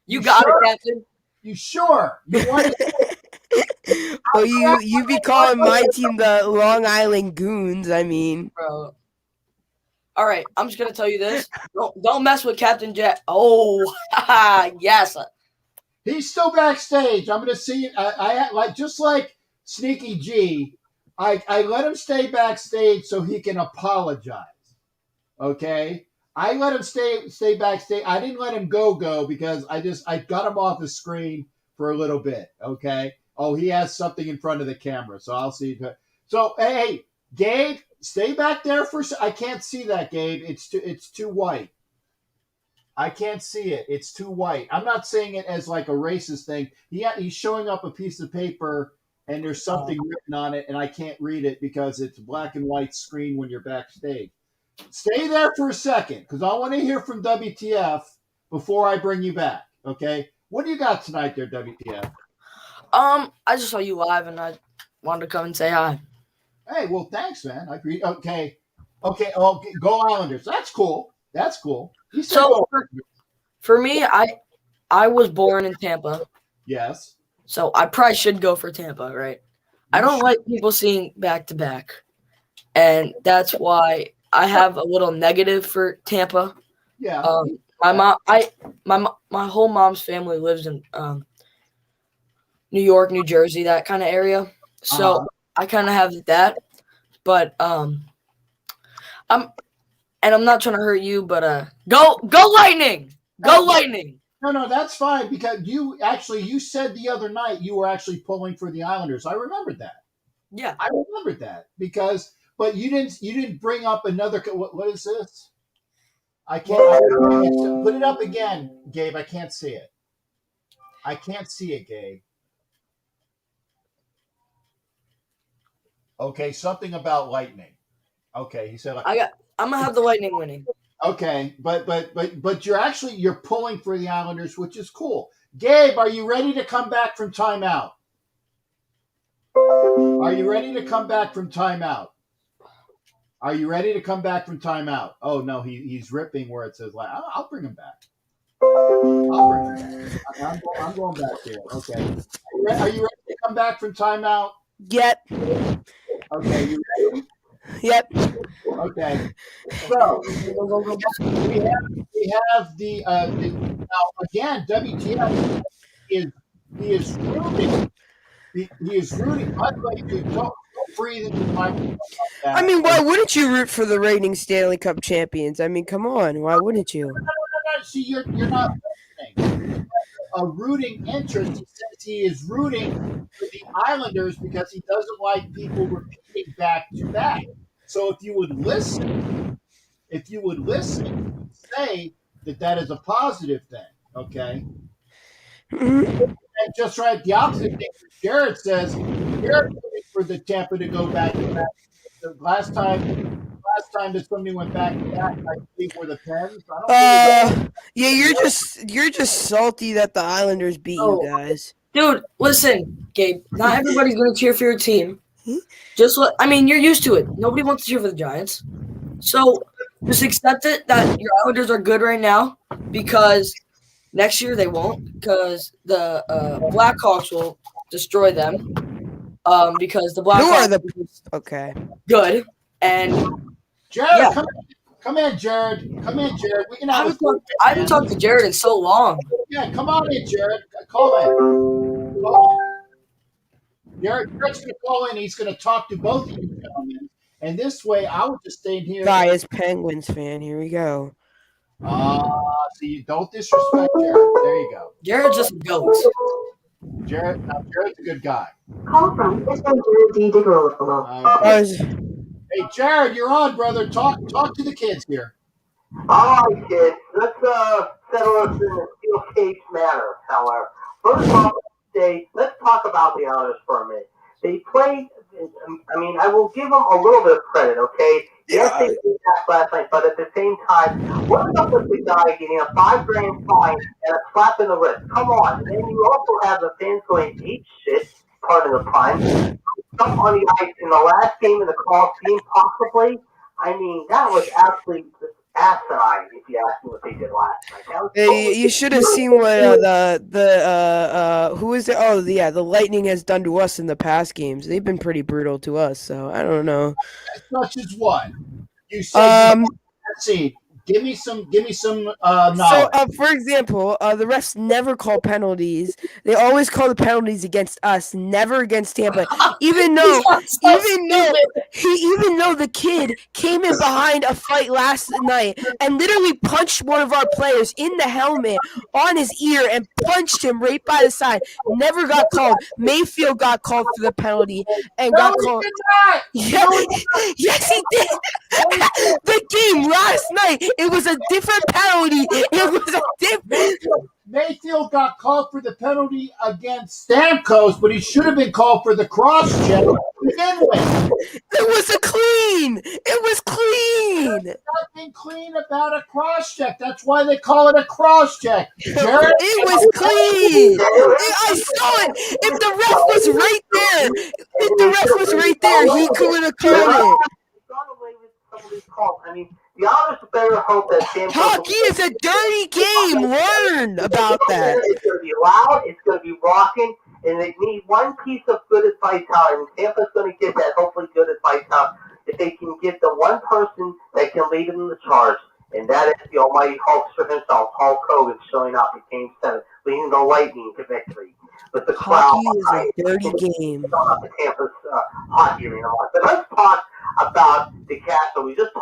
You got it, Captain. You sure? You want to? Oh, you be calling my team the Long Island Goons. I mean, Bro. All right, I'm just gonna tell you this. Don't mess with Captain Jack. Oh, yes. He's still backstage. I'm gonna see. I like just like Sneaky G. I let him stay backstage so he can apologize. Okay, I let him stay backstage. I didn't let him go because I got him off the screen for a little bit. Okay. Oh, he has something in front of the camera, so I'll see. So hey, Gabe, stay back there for. I can't see that, Gabe. It's too white. I can't see it. It's too white. I'm not saying it as like a racist thing. He's showing up a piece of paper and there's something written on it and I can't read it because it's a black and white screen when you're backstage. Stay there for a second because I want to hear from WTF before I bring you back. Okay? What do you got tonight there, WTF? I just saw you live and I wanted to come and say hi. Hey, well, thanks, man. I agree. Okay. Go Islanders. That's cool. So for me, I was born in Tampa. Yes. So I probably should go for Tampa, right? I don't like people seeing back-to-back. And that's why I have a little negative for Tampa. Yeah. My whole mom's family lives in New York, New Jersey, that kind of area. So I kind of have that. But I'm not trying to hurt you, but go Lightning! Go Lightning! No, that's fine because you said the other night you were actually pulling for the Islanders. I remembered that. Yeah. I remembered that but you didn't bring up another. What is this? I can't put it up again, Gabe. I can't see it. I can't see it, Gabe. Okay, something about lightning. Okay, he said. I'm gonna have the Lightning winning. Okay, but you're pulling for the Islanders, which is cool. Gabe, are you ready to come back from timeout? Are you ready to come back from timeout? Are you ready to come back from timeout? Oh no, he's ripping where it says like I'll bring him back. I'll bring him back. I'm going back here. Okay. Are you ready to come back from timeout? Yep. Okay, you ready? Yep. Okay. So we have the now again WTF is rooting. He is rooting. By the way, dude, don't breathe into the microphone like that. I mean, why wouldn't you root for the reigning Stanley Cup champions? I mean, come on, why wouldn't you? No. See, you're not listening. A rooting interest. He says he is rooting for the Islanders because he doesn't like people repeating back to back. So if you would listen, say that is a positive thing. Okay. Mhm. And just right, the opposite thing. Jared says Jared rooting for the Tampa to go back to back. The last time that somebody went back to back, I believe were the Pens. I don't Yeah, you're just salty that the Islanders beat you guys. Dude, listen, Gabe. Not everybody's gonna cheer for your team. Hmm? You're used to it. Nobody wants to cheer for the Giants. So just accept it that your Islanders are good right now because next year they won't because the Blackhawks will destroy them. Because the Who are Blackhawks the okay? good and Jared, yeah. come in, Jared. Come in, Jared. We can I have haven't talked to Jared in so long. Yeah, come on in, Jared. Call in. Jared's going to call in. He's going to talk to both of you gentlemen. And this way, I would just stay here. Guy is Penguins fan. Here we go. So you don't disrespect Jared. There you go. Jared's just a goat. Jared's a good guy. Call from Mr. Jared D. DeGrove. Hey, Jared, you're on, brother. Talk to the kids here. All right, kids. Let's settle this in a steel cage manner, however. First off, let's talk about the Islanders for a minute. They played, I mean, I will give them a little bit of credit, okay? Yes, they did that last night, but at the same time, what's up with the guy getting a $5,000 fine and a slap in the wrist? Come on. And then you also have the fans going eat shit, pardon the pun, up on the ice in the last game in the Coliseum, possibly. I mean, that was absolutely just asinine, if you ask me what they did last night. Hey, you should have seen what who is it? Oh, yeah, the Lightning has done to us in the past games. They've been pretty brutal to us, so I don't know. Such as what? You said let's see. Give me some knowledge. So, for example, the refs never call penalties. They always call the penalties against us, never against Tampa. Even though the kid came in behind a fight last night and literally punched one of our players in the helmet on his ear and punched him right by the side. Never got called. Mayfield got called for the penalty and got called. Yeah, yes, he did. The game last night. It was a different penalty. It was a different. Mayfield got called for the penalty against Stamkos, but he should have been called for the cross check to begin with. It was a clean. It was clean. There's nothing clean about a cross check. That's why they call it a cross check. Jared, it was clean. I saw it. If the ref was right there, he could have called it. I mean, the Islanders better hope that Stamkos. Hockey is a dirty game. Learn about that. It's going to be loud. It's going to be rocking. And they need one piece of good advice out. And Tampa's going to get that hopefully good advice out. If they can get the one person that can lead them in the charge. And that is the almighty Hulkster himself, Hulk Hogan, showing up in Game 7, leading the Lightning to victory. With the crowd hockey is a dirty game. The Tampa's hockey arena. But let's talk about the Castle. You just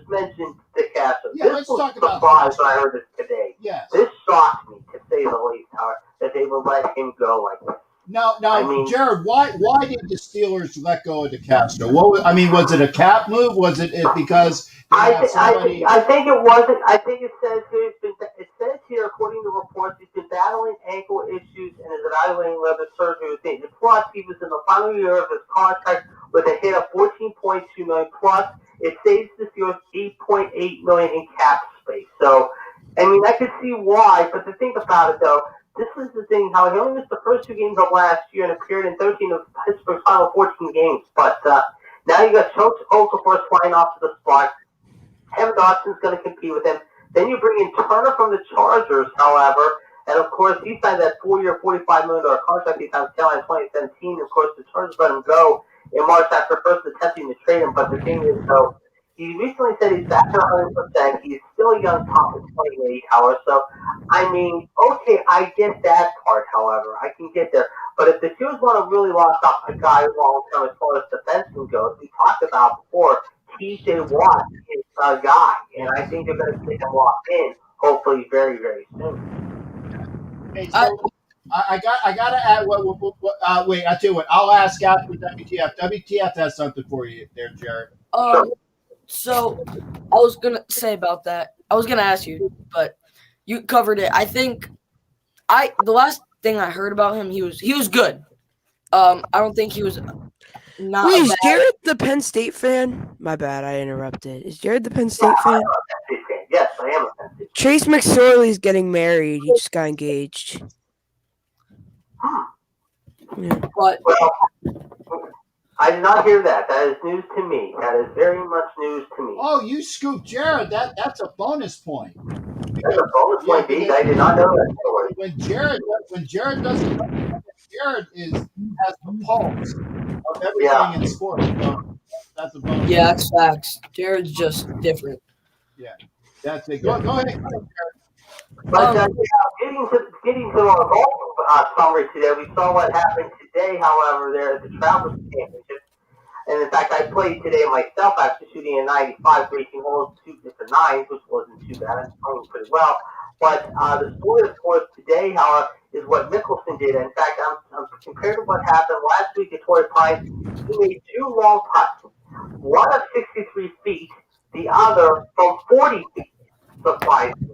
mentioned the Castle. Yeah, this let's was talk about surprised when I heard this today. Yes. This shocked me say the least, however, that they would let him go like this. Now, I mean, Jared, why did the Steelers let go of DeCastro? Was it a cap move? Was it because they had somebody? I think it wasn't. I think it says here. It says here, according to reports, he's been battling ankle issues and is evaluating whether surgery was needed. Plus, he was in the final year of his contract with a hit of $14.2 million. Plus, it saves the Steelers $8.8 million in cap space. So, I mean, I could see why. But to think about it, though. This is the thing, how he only missed the first 2 games of last year and appeared in 13 of Pittsburgh's final 14 games. But now you got Coach Okafor flying off to the spot. Kevin Dawson's going to compete with him. Then you bring in Turner from the Chargers, however. And, of course, he signed that 4-year, $45 million contract he signed in 2017. Of course, the Chargers let him go in March after first attempting to trade him. But the thing is, though, he recently said he's back at 100%. He's still a young top of 28, however. So, I mean, okay, I get that part, however. I can get there. But if the Steelers want to really lock up a guy long-term as far as defenseman goes, we talked about before, TJ Watt is a guy. And I think they're going to get him locked in, hopefully very, very soon. Hey, so I got to add wait, I tell you what, I'll ask after WTF. WTF has something for you there, Jared. Sure. So I was gonna say about that. I was gonna ask you, but you covered it. I think the last thing I heard about him, he was good. I don't think he was not. Wait, is bad. Jared the Penn State fan? My bad, I interrupted. Is Jared the Penn State fan? I'm a Penn State fan. Yes, I am a Penn State fan. Trace McSorley's getting married. He just got engaged. Yeah. But Well, I did not hear that. That is news to me. That is very much news to me. Oh, you scooped Jared. That's a bonus point. That's a bonus point, B. I did not know that story. When Jared doesn't, Jared has the pulse of everything in sports. So that's a bonus. yeah, that's facts. Jared's just different. Yeah, that's it. Go ahead, Jared. But getting to our golf summary today, we saw what happened today. However, there at the Travelers Championship, and in fact, I played today myself after shooting a 95, racing holes, 2 different nines, which wasn't too bad. I'm playing pretty well. But the story, of course, today, however, is what Mickelson did. In fact, I'm compared to what happened last week at Torrey Pines. He made 2 long putts, one of 63 feet, the other from 40 feet. Surprisingly.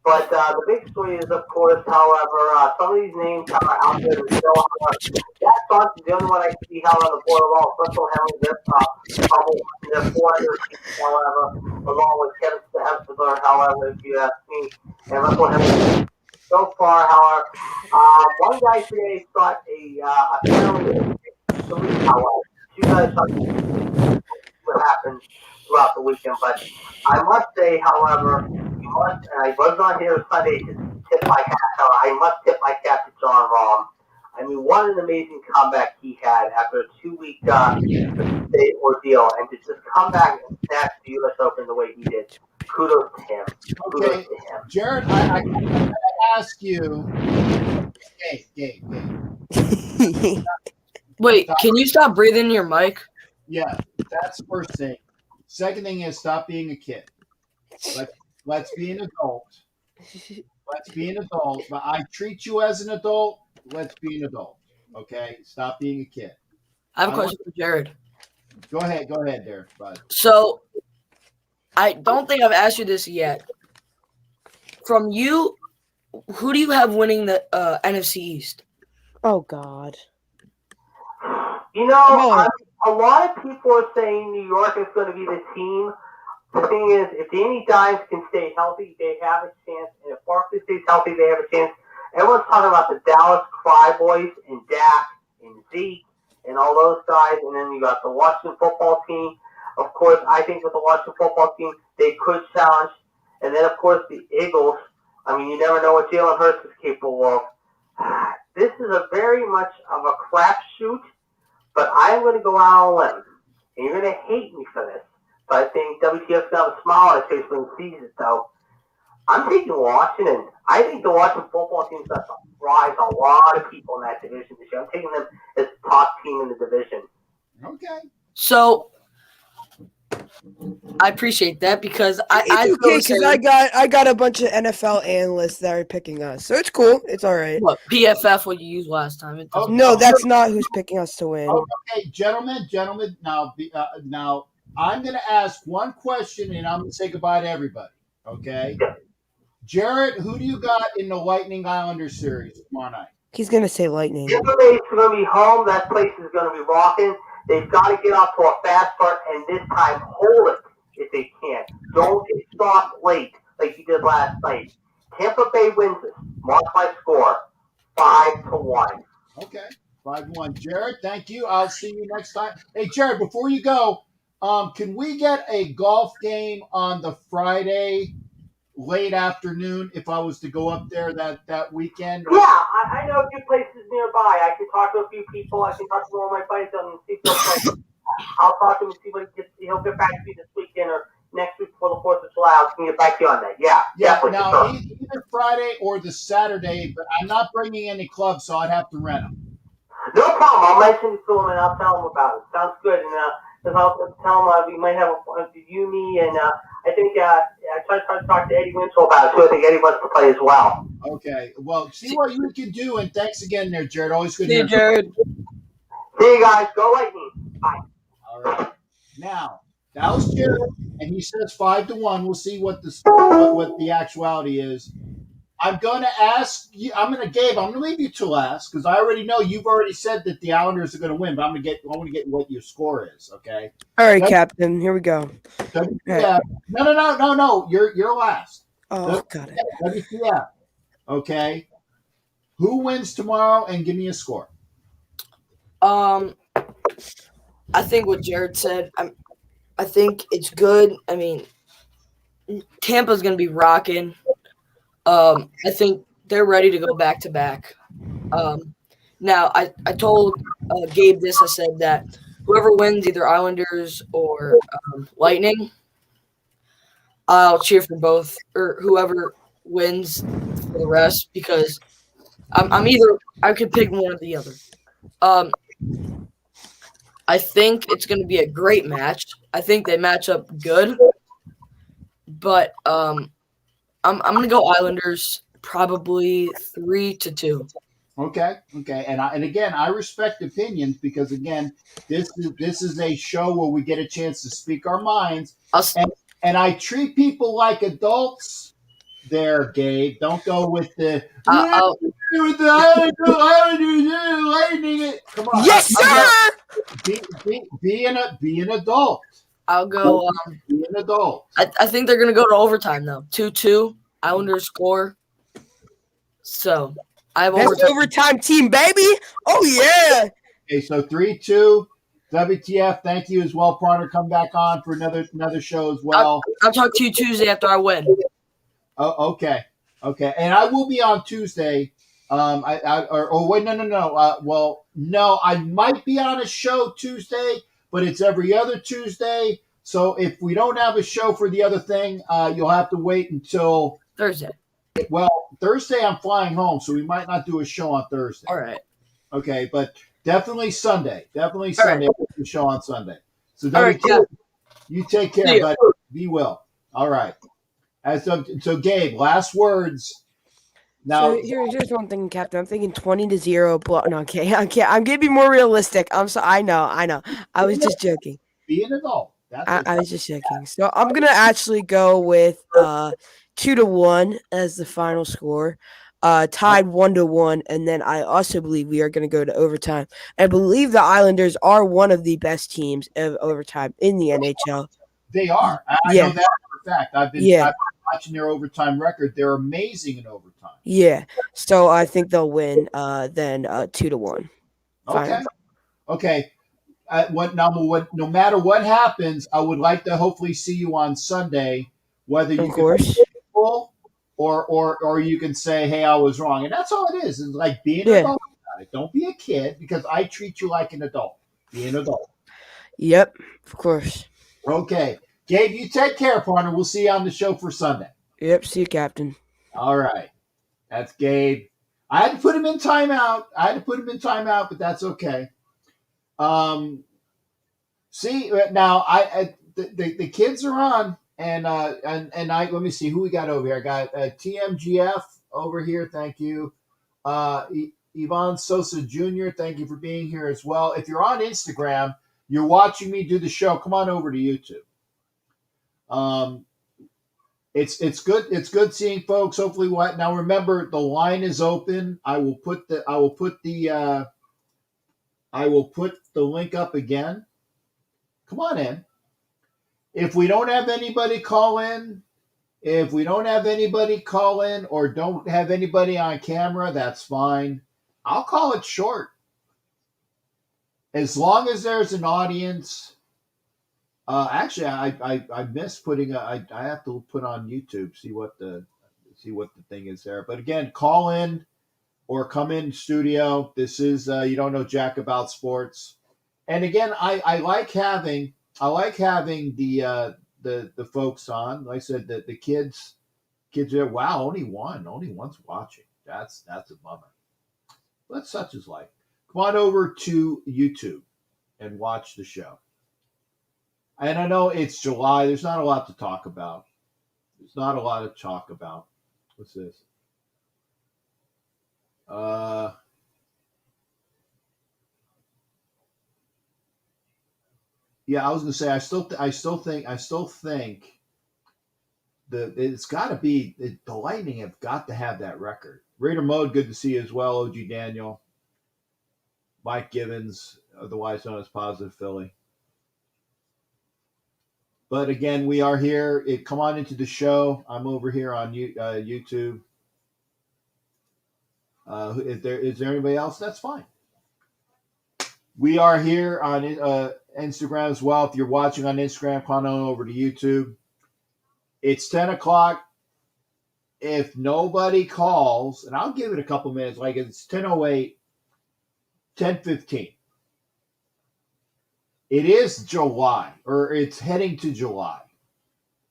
But the big story is, of course, however, some of these names are out there that still Jack Johnson's the only one I can see how on the board at all. Russell Henley, they're probably their 400 feet, however, along with Kevin Hemsworth, however, if you ask me. And Russell Henley, so far, however, one guy today shot apparently 3, however. 2 guys shot what happened throughout the weekend. But I must say, however, and I was on here Sunday to tip my hat. I must tip my cap to John Rahm. I mean, what an amazing comeback he had after a 2-week state ordeal, and to just come back and snatch the U.S. Open the way he did. Kudos to him. Okay, Jared, I gotta ask you. Gabe. Wait, can you stop breathing in your mic? Yeah, that's the first thing. Second thing is stop being a kid. Let's be an adult. Let's be an adult. But I treat you as an adult. Let's be an adult. Okay? Stop being a kid. I have a question for Jared. Go ahead, Derek, bud. So, I don't think I've asked you this yet. From you, who do you have winning the NFC East? Oh God. You know, a lot of people are saying New York is going to be the team. The thing is, if Danny Dimes can stay healthy, they have a chance. And if Barkley stays healthy, they have a chance. Everyone's talking about the Dallas Cowboys and Dak and Zeke and all those guys. And then you got the Washington football team. Of course, I think with the Washington football team, they could challenge. And then, of course, the Eagles. I mean, you never know what Jalen Hurts is capable of. This is a very much of a crapshoot, but I'm going to go out on a limb. And you're going to hate me for this. But I think WTF's going to have a smile on his face when he sees it, though. I'm taking Washington. I think the Washington football team's going to surprise a lot of people in that division this year. I'm taking them as the top team in the division. Okay. So, I appreciate that because I It's okay feel the because same. I got a bunch of NFL analysts that are picking us, so it's cool. It's all right. What PFF what you used last time? It doesn't No, count. that's not who's picking us to win. Okay, gentlemen. Now, now I'm going to ask one question, and I'm going to say goodbye to everybody. Okay, Jared, who do you got in the Lightning Islanders series tomorrow night? He's gonna say Lightning. Tampa Bay's going to be home. That place is going to be rocking. They've got to get off to a fast start, and this time hold it if they can. Don't get stopped late like you did last night. Tampa Bay wins this. Mark my score, 5-1. Okay, 5-1. Jared, thank you. I'll see you next time. Hey, Jared, before you go, can we get a golf game on the Friday late afternoon if I was to go up there that weekend? Yeah, I know a few places nearby. I can talk to a few people. I can talk to one of my buddies and see if they'll play. I'll talk to him and see what he'll get back to me this weekend or next week before the 4th of July. I can get back to you on that. Yeah, definitely. Now, Sure. either Friday or the Saturday, but I'm not bringing any clubs, so I'd have to rent them. No problem. I'll mention it to him and I'll tell him about it. Sounds good. And I'll tell him we might have you, me, and I think I tried to talk to Eddie Winslow about it too. I think Eddie wants to play as well. Okay. Well, see what you can do, and thanks again there, Jared. Always good See to you, hear. Jared. See you guys. Go Lightning. Bye. All right. Now, that was Jared, and he says 5-1. We'll see what the actuality is. I'm going to ask you. Gabe. I'm going to leave you to last because I already know you've already said that the Islanders are going to win. But I want to get what your score is. Okay. All right, Captain. Here we go. WTF. No. You're last. Oh, got it. WTF. Okay. Who wins tomorrow? And give me a score. I think what Jared said. I think it's good. I mean, Tampa's gonna be rocking. I think they're ready to go back to back. Now I told Gabe this. I said that whoever wins, either Islanders or Lightning, I'll cheer for both, or whoever wins for the rest, because I'm either I could pick one or the other. I think it's going to be a great match. I think they match up good, but I'm going to go Islanders, probably 3-2. Okay. And again, I respect opinions because again, this is a show where we get a chance to speak our minds, and I treat people like adults. There, Gabe. Don't go with the with the Lightning. Come on. Yes, sir. Be an adult. I'll go. Be an adult. I think they're going to go to overtime, though. 2-2. Islanders score. So, I have Best overtime team, baby. Oh, yeah. Okay, so 3-2. WTF, thank you as well, partner. Come back on for another show as well. I'll talk to you Tuesday after I win. Oh, okay. And I will be on Tuesday. No. No, I might be on a show Tuesday, but it's every other Tuesday. So if we don't have a show for the other thing, you'll have to wait until Thursday. Well, Thursday I'm flying home, so we might not do a show on Thursday. All right. Okay, but definitely Sunday. Definitely All Sunday. right. We'll do a show on Sunday. So All right, yeah. you take care, buddy. Be well. All right. So Gabe, last words. Now, So here's one thing, Captain. I'm thinking 20-0. No, okay. I'm gonna be more realistic. I know. I was just joking. be an adult. I was just joking. So I'm gonna actually go with 2-1 as the final score. Tied 1-1, and then I also believe we are going to go to overtime. I believe the Islanders are one of the best teams of overtime in the NHL. They are. I know that for a fact. I've been watching their overtime record. They're amazing in overtime. Yeah. So I think they'll win. Then 2-1. Okay. No matter what happens, I would like to hopefully see you on Sunday. Whether you or you can say, "Hey, I was wrong," and that's all it is. It's like being an adult about it. Don't be a kid because I treat you like an adult. Be an adult. Yep, of course. Okay, Gabe, you take care, partner. We'll see you on the show for Sunday. Yep, see you, Captain. All right, that's Gabe. I had to put him in timeout. But that's okay. See now, the kids are on, and let me see who we got over here. I got TMGF over here. Thank you. Yvonne Sosa Jr., thank you for being here as well. If you're on Instagram, you're watching me do the show, come on over to YouTube. It's good seeing folks. Hopefully, now remember the line is open. I will put the link up again. Come on in. If we don't have anybody call in, or don't have anybody on camera, that's fine. I'll call it short. As long as there's an audience. Actually, I missed putting. I have to put on YouTube, see what the thing is there. But again, call in or come in studio. This is you don't know jack about sports. And again, I like having the folks on. Like I said, the kids are, wow, only one's watching. That's a bummer. But such is life. Come on over to YouTube and watch the show. And I know it's July. There's not a lot to talk about. What's this? Yeah, I was gonna say I still think it's got to be the Lightning have got to have that record. Raider Mode, good to see you as well. OG Daniel, Mike Givens, otherwise known as Positive Philly. But again, we are here. Come on into the show. I'm over here on YouTube. Is there anybody else? That's fine. We are here on Instagram as well. If you're watching on Instagram, come on over to YouTube. It's 10 o'clock. If nobody calls, and I'll give it a couple minutes, like it's 10:08, 10:15. It is July, or it's heading to July.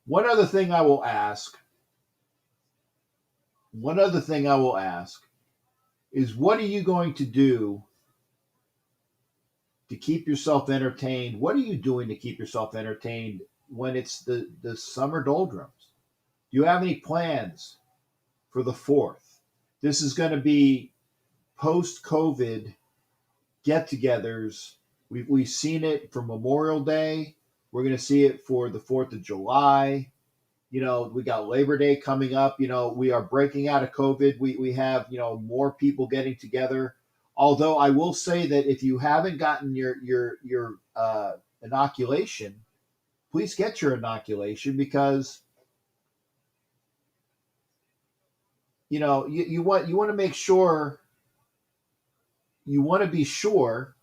One other thing I will ask is, what are you going to do to keep yourself entertained? What are you doing to keep yourself entertained when it's the summer doldrums? Do you have any plans for the 4th? This is going to be post-COVID get-togethers. We've seen it for Memorial Day. We're going to see it for the 4th of July. We got Labor Day coming up. We are breaking out of COVID. We have, more people getting together. Although I will say that if you haven't gotten your inoculation, please get your inoculation, because you want to make sure, you want to be sure.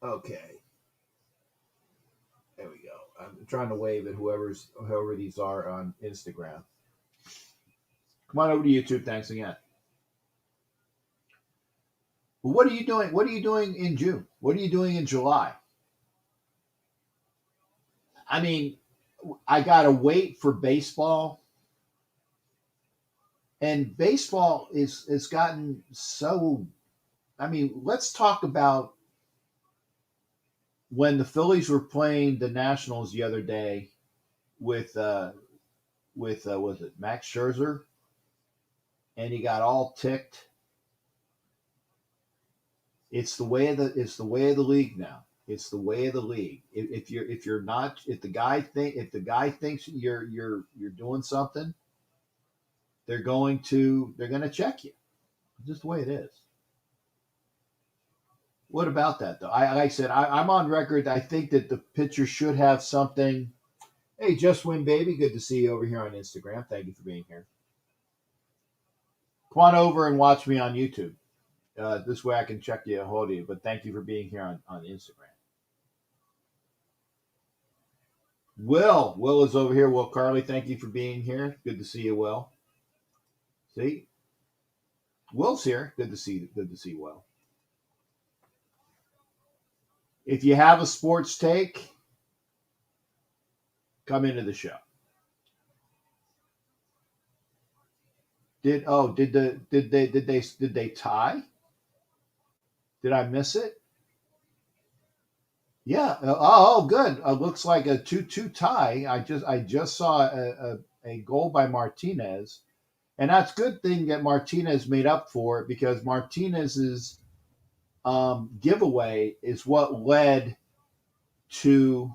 Okay, there we go. I'm trying to wave at whoever these are on Instagram. Come on over to YouTube. Thanks again. But what are you doing? What are you doing in June? What are you doing in July? I mean, I gotta wait for baseball, and baseball is gotten so. I mean, let's talk about when the Phillies were playing the Nationals the other day with was it Max Scherzer, and he got all ticked. It's the way of the league now. It's the way of the league. If the guy thinks you're doing something, they're going to check you. It's just the way it is. What about that, though? Like I said, I'm on record. I think that the pitcher should have something. Hey, Just Win Baby, good to see you over here on Instagram. Thank you for being here. Come on over and watch me on YouTube. This way I can check you, hold you. But thank you for being here on Instagram. Will is over here. Will Carley, thank you for being here. Good to see you, Will. See, Will's here. Good to see Will. If you have a sports take, come into the show. Did they tie? Did I miss it? Yeah. Oh, good. Looks like a 2-2 tie. I just saw a goal by Martinez, and that's good thing that Martinez made up for it because Martinez's giveaway is what led to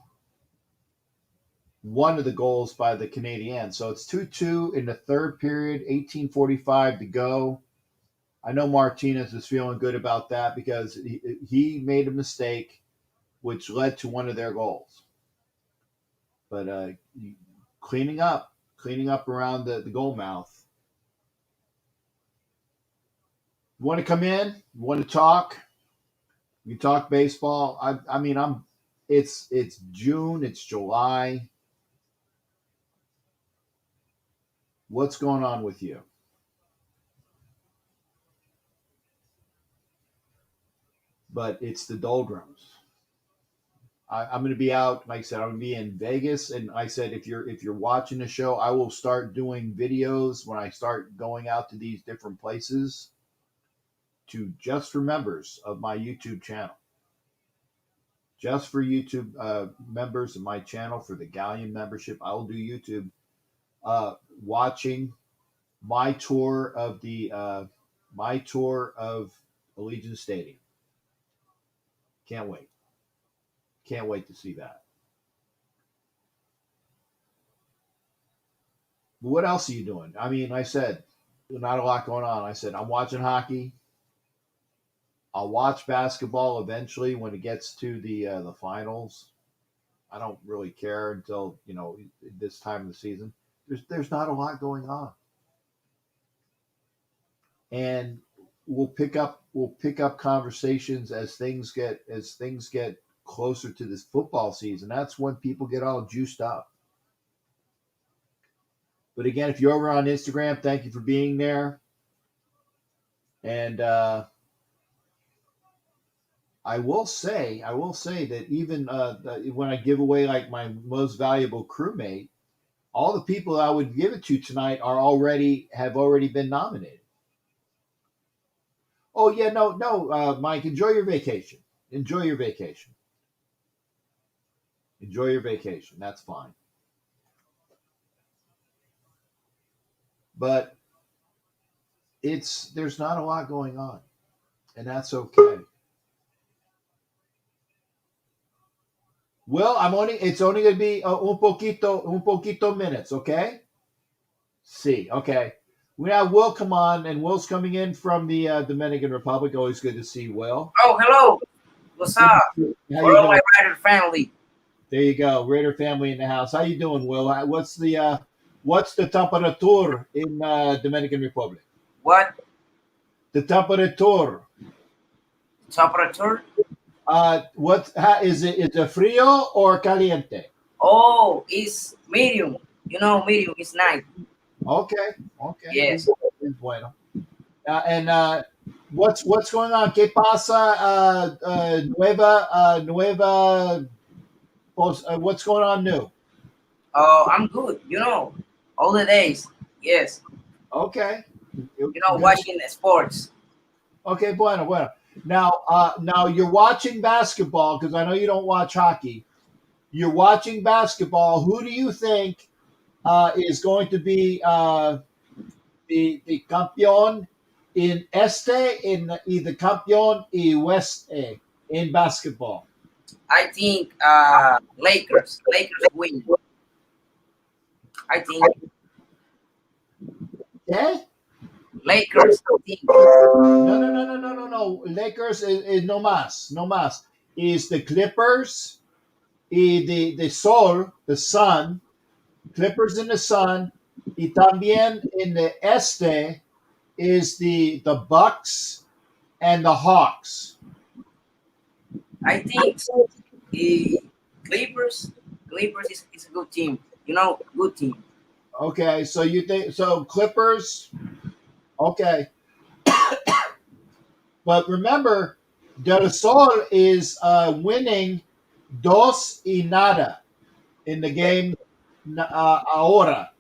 one of the goals by the Canadiens. So it's 2-2 in the third period, 18:45 to go. I know Martinez is feeling good about that because he made a mistake, which led to one of their goals. But cleaning up around the goal mouth. You want to come in? You want to talk? You talk baseball. I mean, It's June. It's July. What's going on with you? But it's the doldrums. I'm going to be out. Like I said, I'm going to be in Vegas, and I said if you're watching the show, I will start doing videos when I start going out to these different places, to just for members of my YouTube channel, just for YouTube members of my channel for the Galleon membership. I will do YouTube watching my tour of Allegiant Stadium. Can't wait. Can't wait to see that. But what else are you doing? I mean, I said, not a lot going on. I said, I'm watching hockey. I'll watch basketball eventually when it gets to the finals. I don't really care until, this time of the season. There's not a lot going on. And we'll pick up conversations as things get closer to this football season. That's when people get all juiced up. But again, if you're over on Instagram, thank you for being there. And I will say that even when I give away like my most valuable crewmate, all the people I would give it to tonight have already been nominated. Oh yeah, no, Mike, enjoy your vacation. Enjoy your vacation. Enjoy your vacation. That's fine. But there's not a lot going on, and that's okay. Well, it's only going to be un poquito minutes, okay? See, okay. We have Will come on, and Will's coming in from the Dominican Republic. Always good to see Will. Oh, hello. What's up? For all my Raider family. There you go, Raider family in the house. How you doing, Will? What's the temperature in Dominican Republic? What? The temperature. Temperature? Is it frío or caliente? Oh, it's medium. Medium is nice. Okay. Yes. Bueno. And what's going on? ¿Qué pasa? Nueva. What's going on new? Oh, I'm good. All the days. Yes. Okay. Watching the sports. Okay, bueno. Now you're watching basketball because I know you don't watch hockey. You're watching basketball. Who do you think is going to be the campeón in y the campeón y oeste in basketball? I think Lakers. Lakers win. I think. Yeah. Lakers. No. Lakers is no más. Is the Clippers y the Sol, the sun, Clippers in the sun, y también in the este is the Bucks and the Hawks. I think Clippers is a good team. Good team. Okay, so you think Clippers? Okay, but remember, Del Sol is winning 2-0 in the game ahora.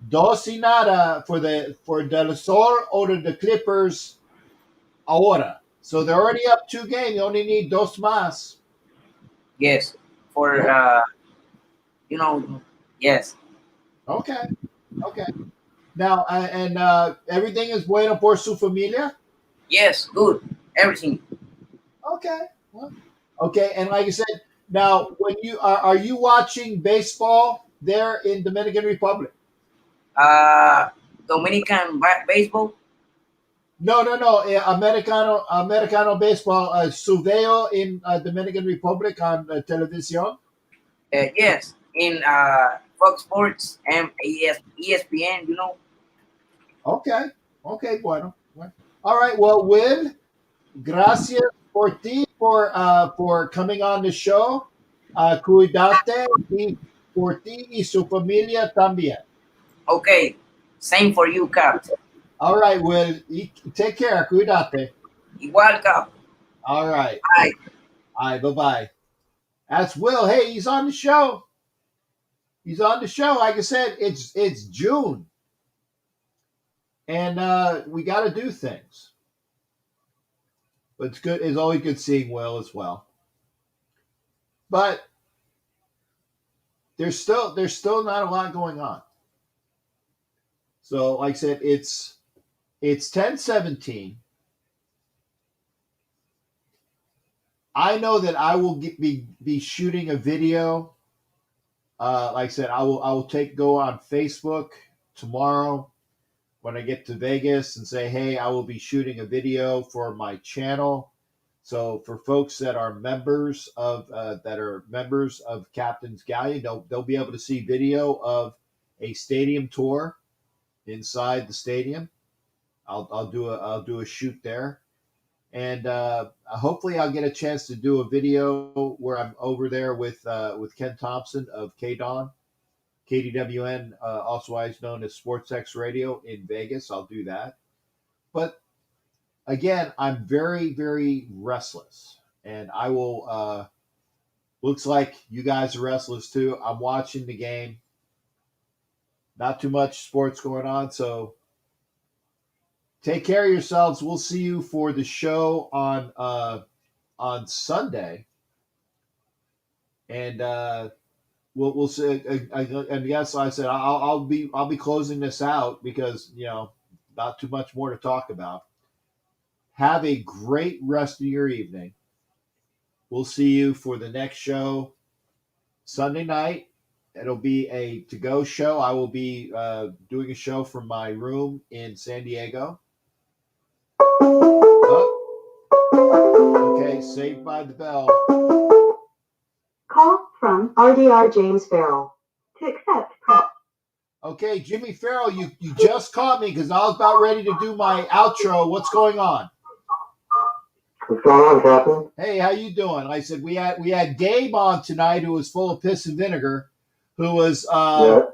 2-0 for Del Sol over the Clippers ahora. So they're already up 2 games. You only need dos más. Yes. For you know, yes. Okay. Okay. Now, everything is bueno por su familia? Yes, good. Everything. Okay. Well, okay. And like I said, now, when are you watching baseball there in Dominican Republic? Uh, Dominican baseball. No, no, no. Americano baseball. Suveo in Dominican Republic on television. Yes, in Fox Sports and ESPN. You know. Okay. Okay. Bueno. Bueno. All right. Well, Will, gracias por ti for coming on the show. Cuídate y por ti y su familia también. Okay. Same for you, Cap. All right, Will. Take care. Cuídate. Igual, Cap. All right. Bye. All right. Bye bye. That's Will. Hey, he's on the show. He's on the show. Like I said, it's June, and we got to do things. But it's good. It's always good seeing Will as well. But there's still not a lot going on. So, like I said, it's 10:17. I know that I will be shooting a video. Like I said, I will go on Facebook tomorrow when I get to Vegas and say, hey, I will be shooting a video for my channel. So for folks that are members of Captain's Gallery, they'll be able to see video of a stadium tour inside the stadium. I'll do a shoot there, and hopefully I'll get a chance to do a video where I'm over there with Ken Thompson of KDON, KDWN, also known as SportsX Radio in Vegas. I'll do that, but again, I'm very, very restless, and I will. Looks like you guys are restless too. I'm watching the game. Not too much sports going on, so take care of yourselves. We'll see you for the show on Sunday, and we'll see. And yes, I said I'll be closing this out because not too much more to talk about. Have a great rest of your evening. We'll see you for the next show Sunday night. It'll be a to-go show. I will be doing a show from my room in San Diego. Oh, okay, saved by the bell. Call from RDR James Farrell. To accept, press. Okay, Jimmy Farrell, you just caught me because I was about ready to do my outro. What's going on? What's going on, Captain? Hey, how you doing? I said we had Gabe on tonight, who was full of piss and vinegar, who was all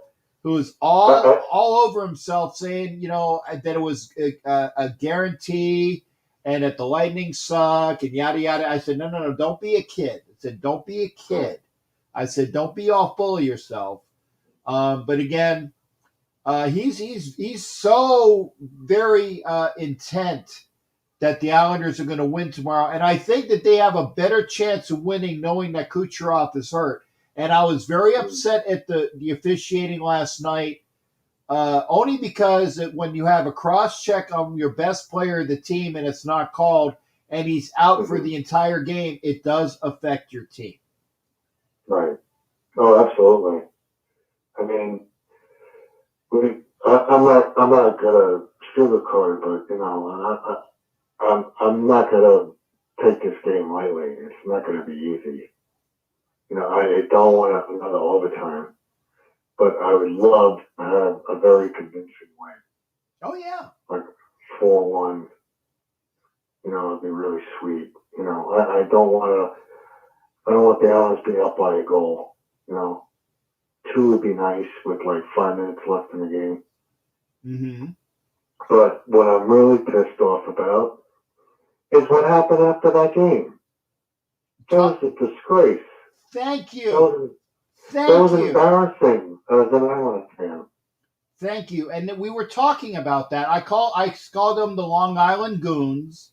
over himself, saying that it was a guarantee and that the Lightning suck and yada yada. I said no, don't be a kid. I said don't be a kid. I said don't be all full of yourself. But again, he's so very intent that the Islanders are going to win tomorrow. And I think that they have a better chance of winning knowing that Kucherov is hurt. And I was very upset at the officiating last night, only because when you have a cross-check on your best player of the team and it's not called and he's out for the entire game, it does affect your team. Right. Oh, absolutely. I mean, I'm not gonna sugarcoat it, but I'm not gonna take this game lightly. It's not gonna be easy. I don't want another overtime, but I would love to have a very convincing win. Oh yeah, like 4-1. It'd be really sweet. I don't want the Islanders to be up by a goal. 2 would be nice with like 5 minutes left in the game. Mm-hmm. But what I'm really pissed off about is what happened after that game. That was a disgrace. Thank you. That was embarrassing as an Islanders fan. Thank you. And we were talking about that. I called them the Long Island Goons,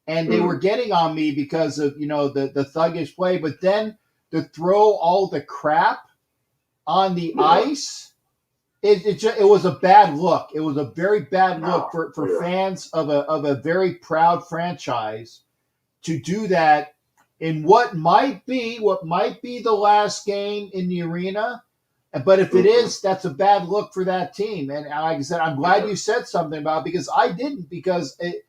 and they were getting on me because of the thuggish play. But then to throw all the crap on the ice, it was a bad look. It was a very bad look for fans of a very proud franchise to do that in what might be the last game in the arena. But if it is, that's a bad look for that team. And like I said, I'm glad you said something about it, because I didn't, because it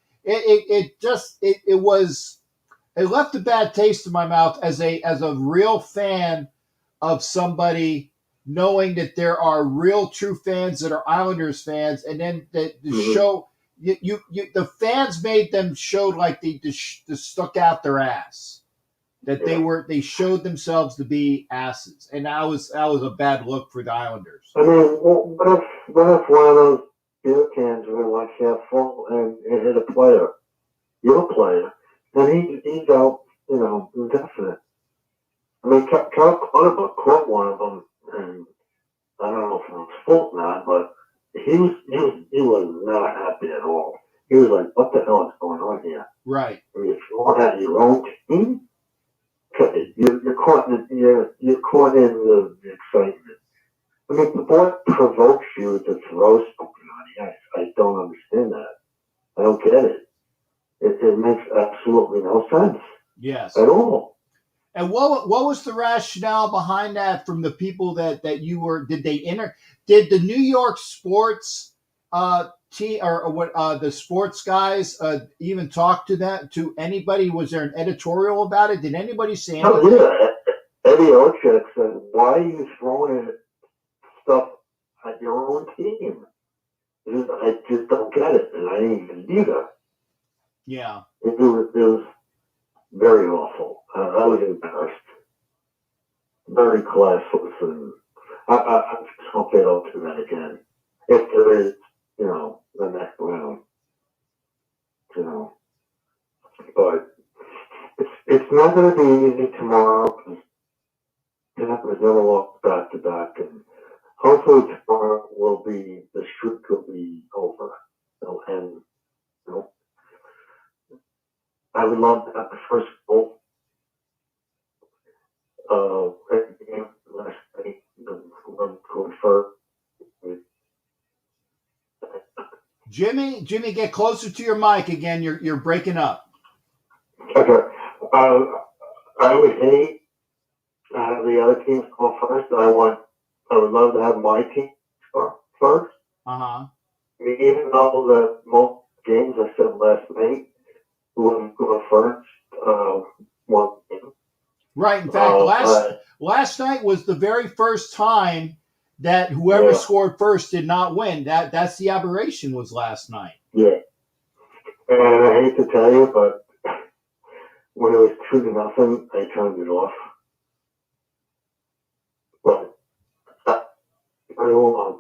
left a bad taste in my mouth as a real fan of somebody, knowing that there are real true fans that are Islanders fans, and then the show the fans made them show like they just stuck out their ass, that they showed themselves to be asses, and that was a bad look for the Islanders. I mean, what if one of those beer cans were like half full and it hit a player, your player, and he's out, indefinite. I mean, Kyle Clutterbuck caught one of them, and I don't know if it was fault or not, but he was not happy at all. He was like, "What the hell is going on here?" Right. I mean, if you want to have your own team, you're caught in the excitement. I mean, what provokes you to throw something on the ice? I don't understand that. I don't get it. It makes absolutely no sense. Yes. At all. And what was the rationale behind that from the people that you were? Did the New York sports team or what the sports guys even talk to anybody? Was there an editorial about it? Did anybody say anything? Oh, yeah. Eddie Olczyk said, "Why are you throwing stuff at your own team?" I just don't get it, and I ain't even either. Yeah. It was very awful. I was embarrassed. Very classless, and I just hope they don't do that again. If there is, the next round, But it's not going to be easy tomorrow, because Tampa's never lost back to back, and hopefully tomorrow the streak will be over. And I would love to have the first goal. Last night, first. Jimmy, get closer to your mic again. You're breaking up. Okay. I would hate to have the other teams go first. I would love to have my team go first. Even though the most games I said last night who go first, one game. Right. In fact, last night was the very first time that whoever scored first did not win. That's the aberration, was last night. Yeah. And I hate to tell you, but when it was 2-0, I turned it off. But I don't know,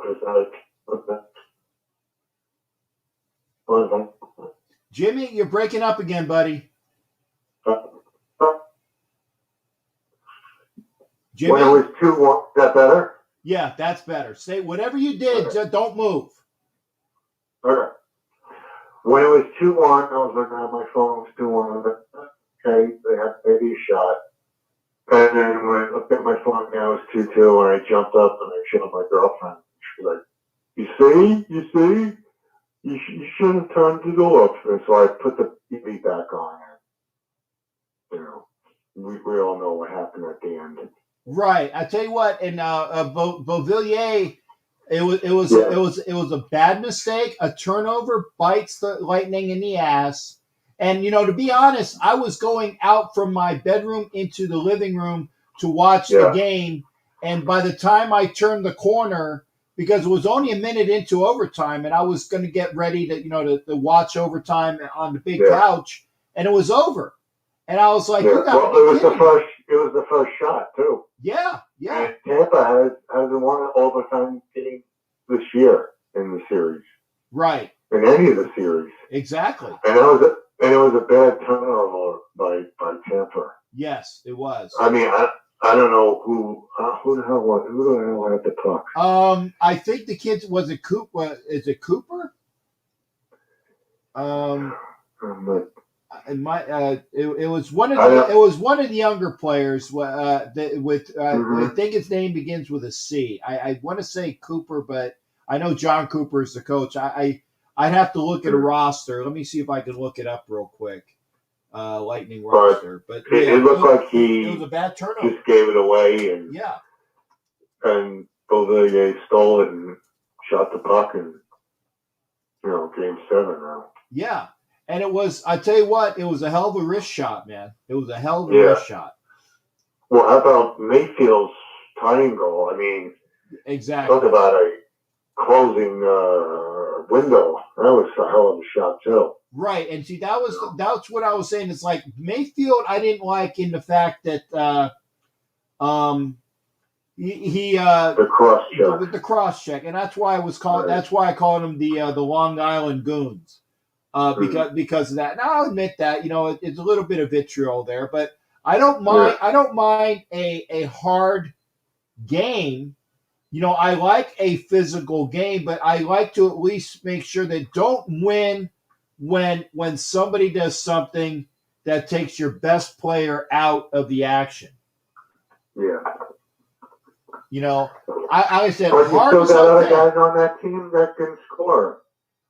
because Jimmy, you're breaking up again, buddy. Jimmy? When it was 2-1, is that better? Yeah, that's better. Say whatever you did, just don't move. Okay. When it was 2-1, I was looking at my phone, it was 2-1. Okay, they had maybe a shot. And then when I looked at my phone, now it was 2-2, and I jumped up and I showed my girlfriend. She was like, you see? You shouldn't have turned it off. And so I put the TV back on. And, we all know what happened at the end. Right. I tell you what, and Beauvillier, it was a bad mistake. A turnover bites the Lightning in the ass. And to be honest, I was going out from my bedroom into the living room to watch the game, and by the time I turned the corner, because it was only a minute into overtime, and I was going to get ready to watch overtime on the big couch, and it was over. And I was like, "You got it was the first shot too." Yeah. And Tampa hasn't won an overtime game this year in the series. Right. In any of the series. Exactly. And it was a bad turnover by Tampa. Yes, it was. I mean, I don't know who the hell had the puck. I think the kids, was it Cooper? Is it Cooper? it was one of the younger players. I think his name begins with a C. I want to say Cooper, but I know John Cooper is the coach. I'd have to look at a roster. Let me see if I can look it up real quick. Lightning roster, but it looked like it was a bad turnover. Just gave it away, and Beauvillier stole it and shot the puck, and game 7 now. Yeah. And it was, I tell you what, it was a hell of a wrist shot, man. It was a hell of a wrist shot. Well, how about Mayfield's tying goal? I mean, exactly. Talk about a closing window. That was a hell of a shot, too. Right. And see, that's what I was saying. It's like Mayfield, I didn't like in the fact that the cross check. With the cross check. And that's why I was calling, that's why I called them the Long Island Goons. Because of that. Now I'll admit that, it's a little bit of vitriol there, but I don't mind a hard game. I like a physical game, but I like to at least make sure that don't win when somebody does something that takes your best player out of the action. Yeah. I said, but you still got other guys on that team that can score.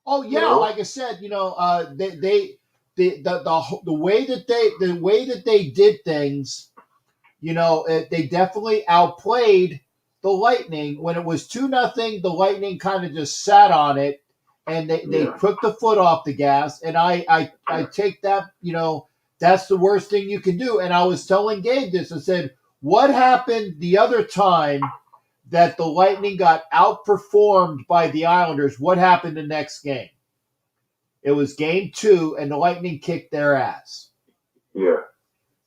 Oh yeah, like I said, the way that they did things, they definitely outplayed the Lightning. When it was 2-0, the Lightning kind of just sat on it, and they took the foot off the gas. And I take that, that's the worst thing you can do. And I was telling Gabe this. I said, what happened the other time that the Lightning got outperformed by the Islanders? What happened the next game? It was game 2, and the Lightning kicked their ass. Yeah.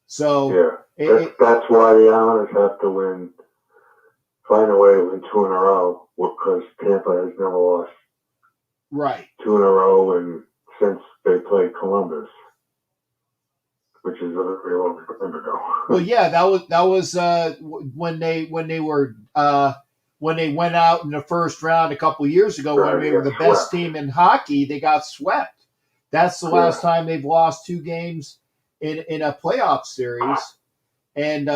So that's why the Islanders have to win, find a way to win 2 in a row, because Tampa has never lost. Right. 2 in a row, and since they played Columbus, which is a very long time ago. Well, yeah, that was when they went out in the first round a couple of years ago, when they were the best team in hockey. They got swept. That's the last time they've lost 2 games in a playoff series. And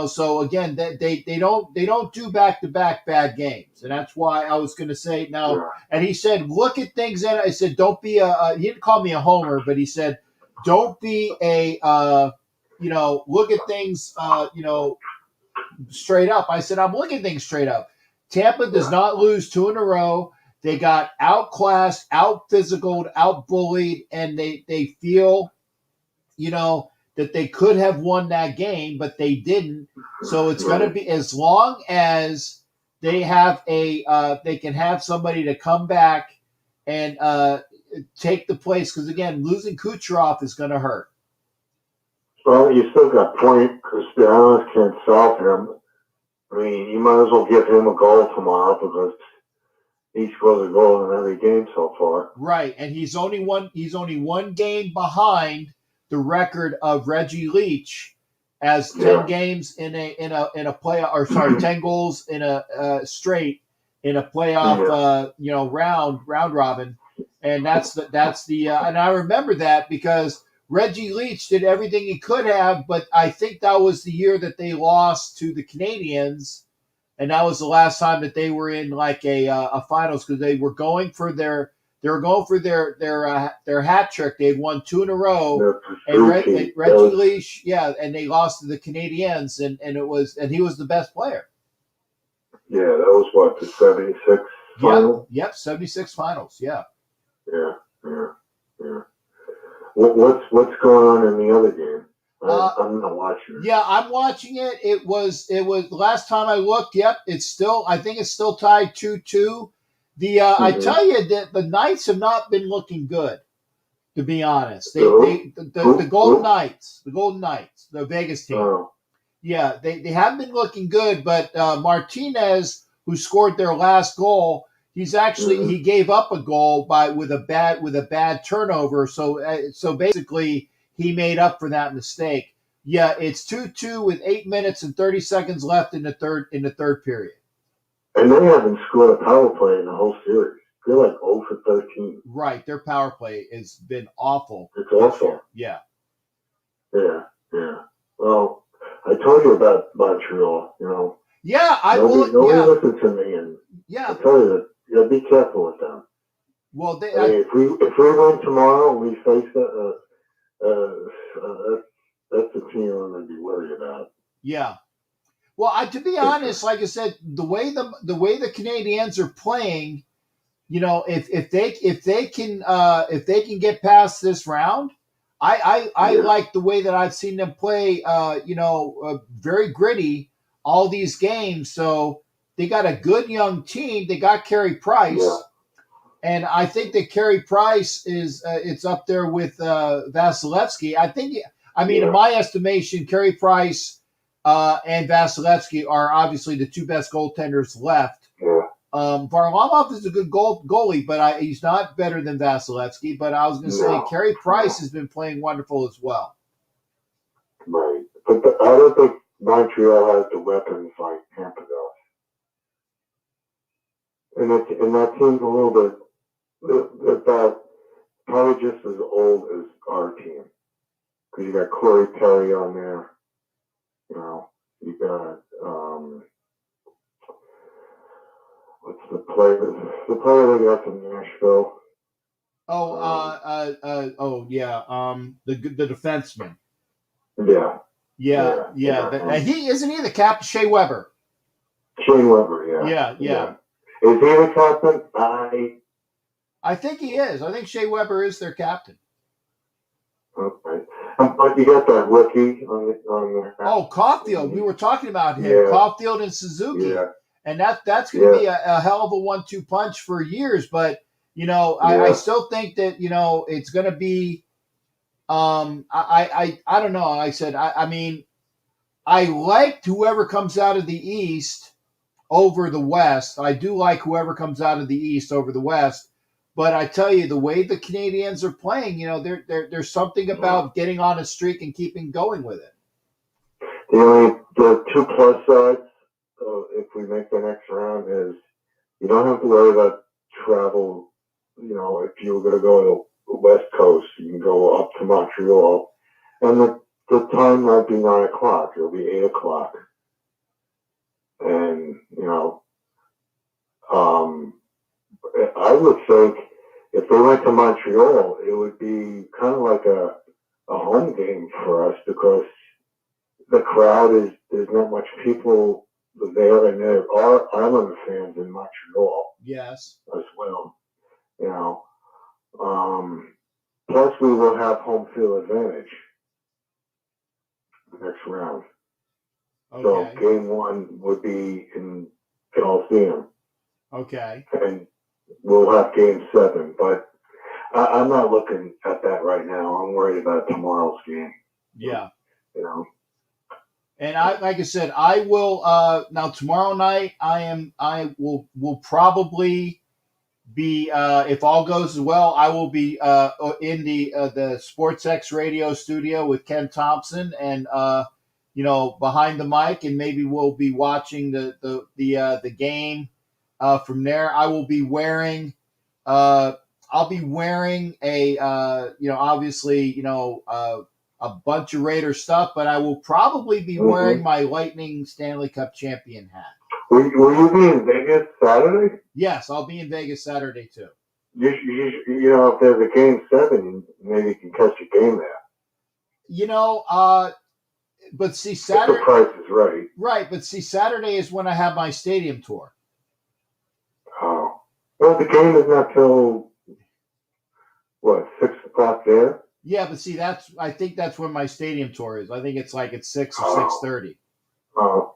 so again, they don't do back-to-back bad games, and that's why I was going to say now. Yeah. And he said, look at things. And I said, don't be he didn't call me a homer, but he said, don't be look at things, straight up. I said, I'm looking at things straight up. Tampa does not lose 2 in a row. They got outclassed, out-physicaled, out-bullied, and they feel, that they could have won that game, but they didn't. So it's going to be, as long as they have they can have somebody to come back and take the place, because again, losing Kucherov is going to hurt. Well, you still got Point, because the Islanders can't solve him. I mean, you might as well give him a goal tomorrow, because he scores a goal in every game so far. Right, and he's only one game behind the record of Reggie Leach, as 10 games in a playoff, or sorry, 10 goals in a straight in a playoff round robin, and that's the and I remember that because Reggie Leach did everything he could have, but I think that was the year that they lost to the Canadiens, and that was the last time that they were in like a finals, because they were going for their hat trick. They had won 2 in a row, and Reggie Leach, and they lost to the Canadiens, and he was the best player. Yeah, that was what, the 76 final? Yep, 76 finals. Yeah. Yeah. What's going on in the other game? I'm not watching it. Yeah, I'm watching it. It was last time I looked. Yep, I think it's still tied 2-2. I tell you that the Knights have not been looking good, to be honest. The Golden Knights, the Vegas team. Oh. Yeah, they have been looking good, but Martinez, who scored their last goal, he's actually he gave up a goal with a bad turnover. So basically he made up for that mistake. Yeah, it's 2-2 with 8 minutes and 30 seconds left in the third period. And they haven't scored a power play in the whole series. They're like 0 for 13. Right, their power play has been awful. It's this awful. year. Yeah. Yeah, yeah. Well, I told you about Montreal, you know. Yeah, Nobody yeah, listened to me, and I yeah. tell you that you gotta be careful with them. Well, I mean, if we win tomorrow and we face that's the team I'm gonna be worried about. yeah. Well, to be honest, like I said, the way the Canadiens are playing, you know, if they can get past this round, I Yeah. like the way that I've seen them play. You know, very gritty all these games. So they got a good young team. They got Carey Price. Yeah. And I think that Carey Price is it's up there with Vasilevsky. In my estimation, Carey Price and Vasilevsky are obviously the two best goaltenders left. Yeah. Varlamov is a good goalie, but he's not better than Vasilevsky. But I was going to say Carey Price has been playing wonderful as well. Right. But I don't think Montreal has the weapons like Tampa does. And that team's a little bit, they're about probably just as old as our team. Because you got Corey Perry on there. You know, you got, what's the player they got from Nashville? The defenseman. Yeah. Yeah. He isn't he the captain, Shea Weber. Shane Weber, yeah. Yeah. Is he the captain? I think he is. I think Shea Weber is their captain. Okay. But you got that rookie on the Oh, Caulfield. We were talking about him. Yeah. Caulfield and Suzuki. Yeah. And that's going to be a hell of a 1-2 punch for years. But, you know, I still think that, you know, it's going to be I don't know. I mean, I liked whoever comes out of the East over the West. I do like whoever comes out of the East over the West. But I tell you, the way the Canadiens are playing, you know, there's something about getting on a streak and keeping going with it. The two plus sides, if we make the next round, is you don't have to worry about travel. You know, if you were going to go to the West Coast, you can go up to Montreal, and the time might be 9 o'clock. It'll be 8 o'clock, and you know, I would think if they went to Montreal, it would be kind of like a home game for us because the crowd there's not much people there, and there are Islander fans in Montreal. Yes. As well, you know. Plus, we will have home field advantage next round. Okay. So game 1 would be in Coliseum. Okay. And we'll have game 7, but I'm not looking at that right now. I'm worried about tomorrow's game. Yeah. You know. And like I said, I will now tomorrow night. I will probably be if all goes well. I will be in the SportsX radio studio with Ken Thompson and you know, behind the mic, and maybe we'll be watching the game from there. I will be wearing I'll be wearing a you know, obviously, you know, a bunch of Raider stuff, but I will probably be wearing my Lightning Stanley Cup champion hat. Will you be in Vegas Saturday? Yes, I'll be in Vegas Saturday too. You know, if there's a game 7, maybe you can catch a game there. You know, but see, Saturday. If the price is right. Right, but see, Saturday is when I have my stadium tour. Oh, well, the game is not till what, 6 o'clock there? Yeah, but see, I think that's when my stadium tour is. I think it's like at 6 or 6:30. Oh.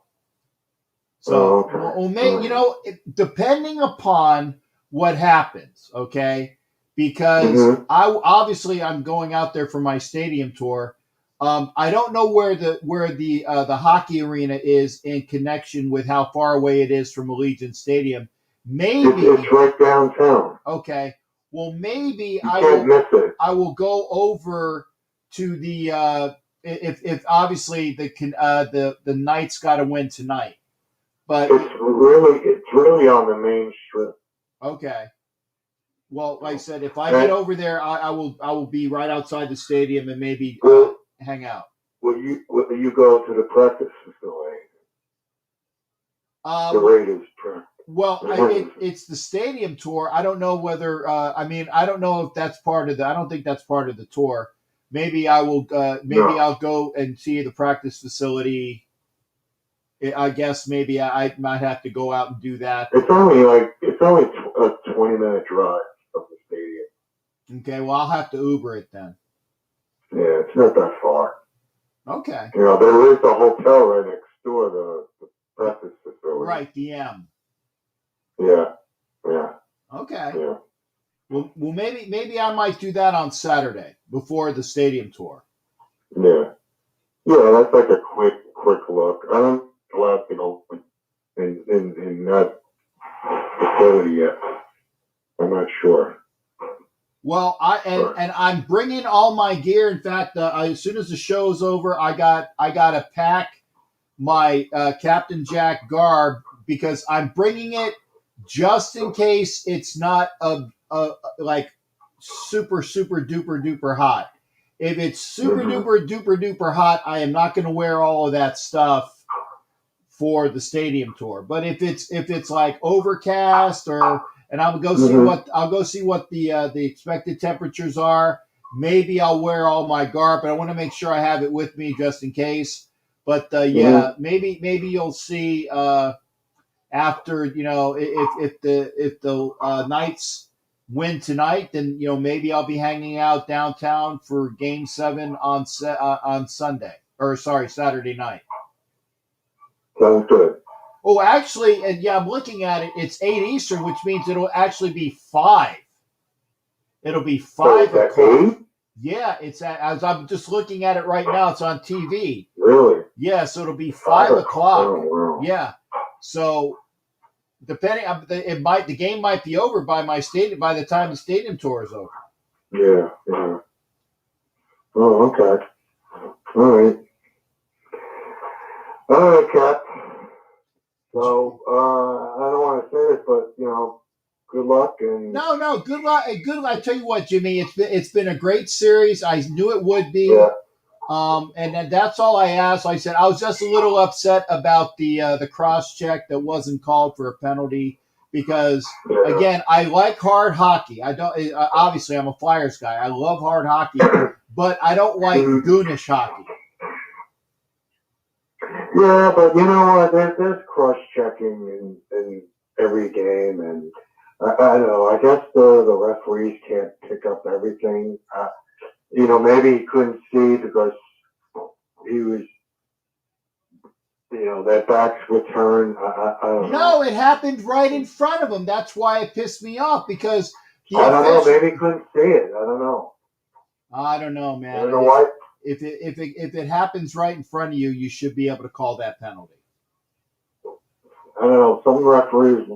So, okay. Well, you know, depending upon what happens, okay, because I'm going out there for my stadium tour. I don't know where the hockey arena is in connection with how far away it is from Allegiant Stadium. Maybe it's right downtown. Okay. Well, maybe I will go over to the if obviously the Knights got to win tonight, but it's really on the main strip. Okay. Well, like I said, if I get over there, I will be right outside the stadium and maybe hang out. Will you go to the practice facility? The Raiders practice. Well, it's the stadium tour. I don't know whether. I don't know if that's part of the. I don't think that's part of the tour. Maybe I will. I'll go and see the practice facility. I guess maybe I might have to go out and do that. It's only a 20-minute drive from the stadium. Okay, well I'll have to Uber it then. Yeah, it's not that far. Okay. You know, there is a hotel right next door, the practice facility. Right, the M. Yeah. Okay. Yeah. Well, maybe I might do that on Saturday before the stadium tour. Yeah. Yeah, that's like a quick look. I don't go out, in that facility yet. I'm not sure. Well, and I'm bringing all my gear. In fact, as soon as the show's over, I got to pack my Captain Jack garb because I'm bringing it just in case it's not like super duper hot. If it's super duper hot, I am not going to wear all of that stuff for the stadium tour. But if it's like overcast and I'll go see what the expected temperatures are. Maybe I'll wear all my garb, but I want to make sure I have it with me just in case. But maybe you'll see after if the Knights win tonight, then maybe I'll be hanging out downtown for Game 7 on Saturday night. Sounds good. Oh, actually, and I'm looking at it. It's 8 Eastern, which means it'll actually be 5. It'll be 5 o'clock. 8? Yeah, as I'm just looking at it right now. It's on TV. Really? Yeah, so it'll be 5 o'clock. Oh, wow. Yeah, so depending, the game might be over by the time the stadium tour is over. Yeah. Oh, okay. All right, Cap. So, I don't want to say it, but, good luck. And No, good luck. Good luck. I tell you what, Jimmy, it's been a great series. I knew it would be. Yeah. And that's all I asked. Like I said, I was just a little upset about the cross check that wasn't called for a penalty because, again, I like hard hockey. I don't. Obviously, I'm a Flyers guy. I love hard hockey, but I don't like goonish hockey. Yeah, but you know what? There's cross-checking in every game, and I don't know. I guess the referees can't pick up everything. Maybe he couldn't see because he was, their backs were turned. I don't know. No, it happened right in front of him. That's why it pissed me off because I don't know. Maybe he couldn't see it. I don't know. I don't know, man. I don't know why. If it happens right in front of you, you should be able to call that penalty. I don't know. Some referees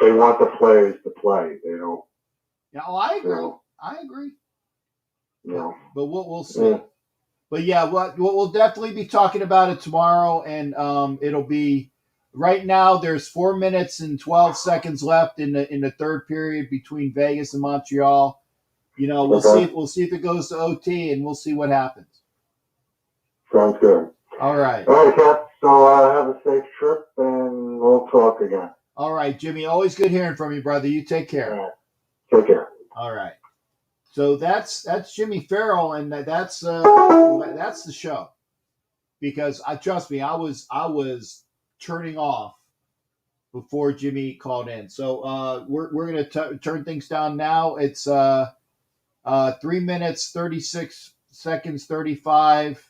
they want the players to play. They don't. Yeah, I agree. I agree. Yeah. But we'll see. Yeah. But yeah, we'll definitely be talking about it tomorrow, and it'll be right now. There's 4 minutes and 12 seconds left in the third period between Vegas and Montreal. We'll see if it goes to OT, and we'll see what happens. Sounds good. All right. All right, Cap. So have a safe trip, and we'll talk again. All right, Jimmy. Always good hearing from you, brother. You take care. All right. Take care. All right. So that's Jimmy Farrell, and that's the show. Because trust me, I was turning off before Jimmy called in. So we're gonna turn things down now. It's 3 minutes 36 seconds 35.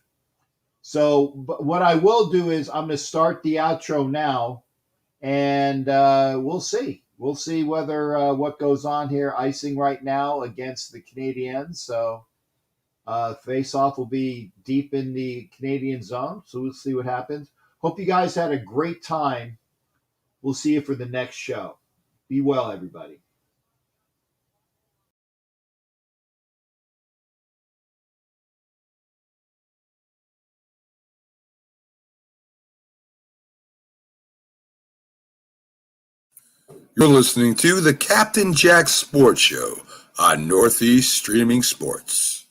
So what I will do is I'm gonna start the outro now, and we'll see. We'll see whether what goes on here. Icing right now against the Canadiens. So face-off will be deep in the Canadian zone. So we'll see what happens. Hope you guys had a great time. We'll see you for the next show. Be well, everybody. You're listening to the Captain Jack Sports Show on Northeast Streaming Sports.